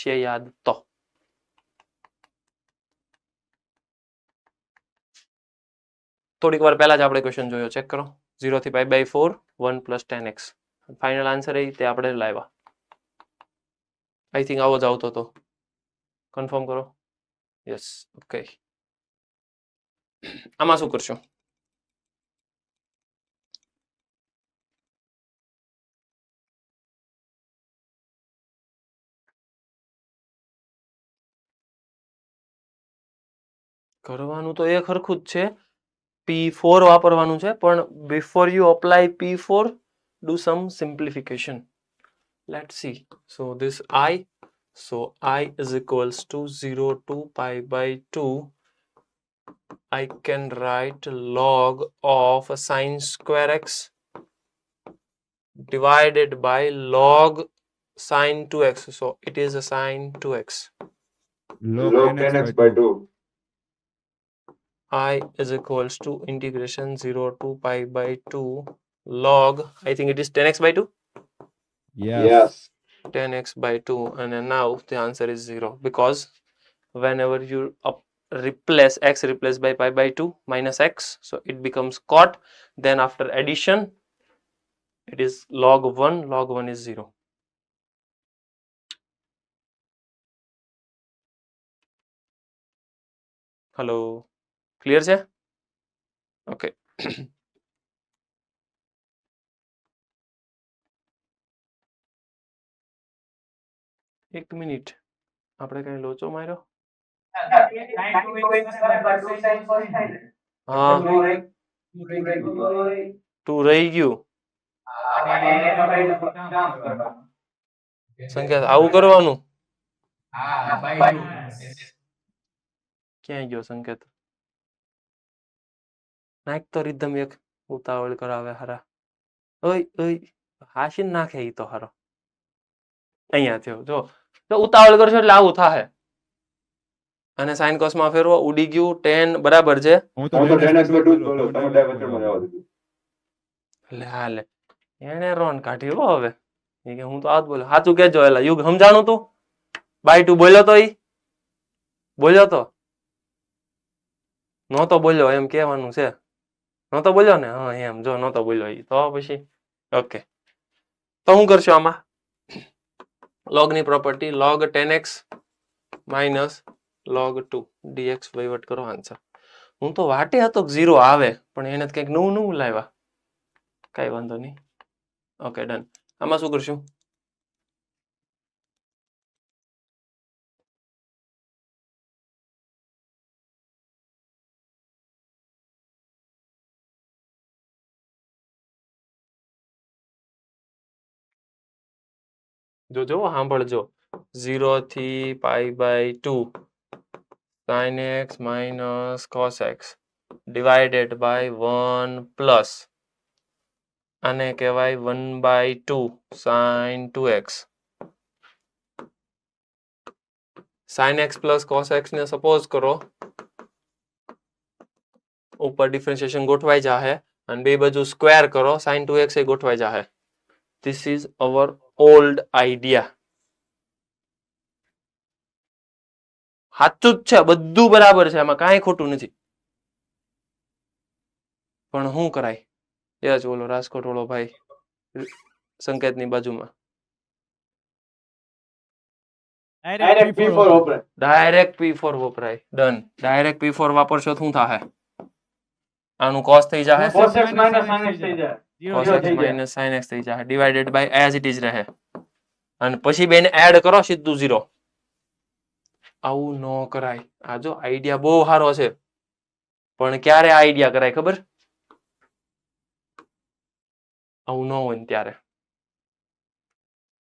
છે યાદ તો. થોડીક વાર પહેલા જ આપણે ક્વેશ્ચન જોયો, ચેક કરો. 0 થી π/4 1 plus tan x. Final answer એ તે આપણે લાવ્યા. આઈ થિંક આવો જ આવતો હતો. કન્ફર્મ કરો. યસ. ઓકે. આમાં શું કરશો? કરવાનું તો એ ખરખું જ છે. P4 વાપરવાનું છે પણ before you apply P4 do some simplification. Let's see. So this I is equals to 0 to π/2. I can write log of sin square x divided by log sin 2x. So it is a sin 2x. log 10x by 2. I is equals to integration 0 to pi by 2 log, I think it is 10x by 2, Yes. 10x by 2, and then now the answer is 0 because whenever you replace x replaced by pi by 2 minus x, so it becomes cot, then after addition it is log 1 is 0. Hello, clear છે? Okay. એક minute, આપણે કઈ લોચો માર્યો? હા, 2 રહી ગયું. સંકેત આવું કરવાનું. ક્યાં ગયો સંકેત? નાખ તો રીધમ એક ઉતાવળ કરાવે હારા. ઓય ઓય હાશીને નાખે ઈ તો હારો. અહીંયા થયો જો, તો ઉતાવળ કરશો એટલે આવું થાહે. અને સાઈન કોસ માં ફેરવો, ઉડી ગયું 10 બરાબર છે. હું હું તો 10x by 2 જ બોલો, તમે ડાયવર્ટર માં જવા દીધું. લે હાલે એને રોન કાઢી હો હવે. એ કે હું તો આજ બોલ્યો, સાચું કેજો એલા યુગ સમજાણું તું? બાય 2 બોલ્યો તો ઈ? બોલ્યો તો? નહોતો બોલ્યો એમ કહેવાનું છે. નહોતો બોલ્યો ને? હા એમ જો નહોતો બોલ્યો ઈ તો પછી ઓકે. તો હું કરશો આમાં? log ની property log 10x minus log 2 dx વહીવટ કરો આન્સર. હું તો વાટે હતો કે 0 આવે પણ એને કંઈક નવું લાવ્યા. કઈ વાંધો નહીં. Okay done. આમાં શું કરશું? જોજો સાંભળજો. 0 થી પાઈ by 2 sin x minus cos x divided by 1 plus આને કહેવાય 1/2 sin 2x. sin x plus cos x ને સપોઝ કરો ઉપર ડિફરન્શિએશન ગોઠવાઈ જાહે અને બે બાજુ સ્ક્વેર કરો sin 2x એ ગોઠવાઈ જાહે. This is our old idea. સાચું જ છે, બધું બરાબર છે, આમાં કાંઈ ખોટું નથી. પણ શું કરાય? એ જ ઓલો રાજકોટ વાળો ભાઈ સંકેતની બાજુમાં ડાયરેક્ટ P4 વપરાય. ડાયરેક્ટ P4 વપરાય. ડન. ડાયરેક્ટ P4 વાપરશો તો શું થાહે? આનું cos થઈ જાહે, cos x minus sin x થઈ જાય. cos x minus sin x થઈ જાહે divided by as it is રહે અને પછી બેને એડ કરો સીધું 0. આવું ન કરાય. આ જો આઈડિયા બહુ સારો છે પણ ક્યારે આઈડિયા કરાય ખબર? આવું ન હોય ને ત્યારે.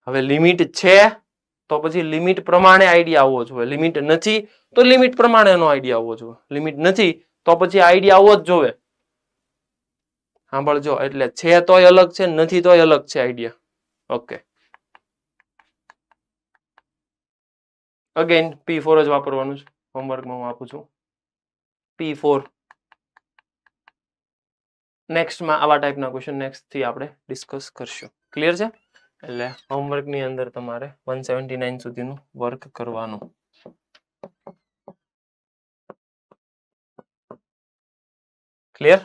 હવે લિમિટ છે તો પછી લિમિટ પ્રમાણે આઈડિયા આવવો જોઈએ. લિમિટ નથી તો લિમિટ પ્રમાણેનો આઈડિયા આવવો જોઈએ. લિમિટ નથી તો પછી આઈડિયા આવવો જ જોવે. સાંભળજો, એટલે છે તોય અલગ છે, નથી તોય અલગ છે આઈડિયા. ઓકે. અગેન P4 જ વાપરવાનું છે. હોમવર્કમાં હું આપું છું P4. નેક્સ્ટમાં આવા ટાઈપના ક્વેશ્ચન નેક્સ્ટથી આપણે ડિસ્કસ કરશું. ક્લિયર છે? એટલે હોમવર્કની અંદર તમારે 179 સુધીનું વર્ક કરવાનું. ક્લિયર?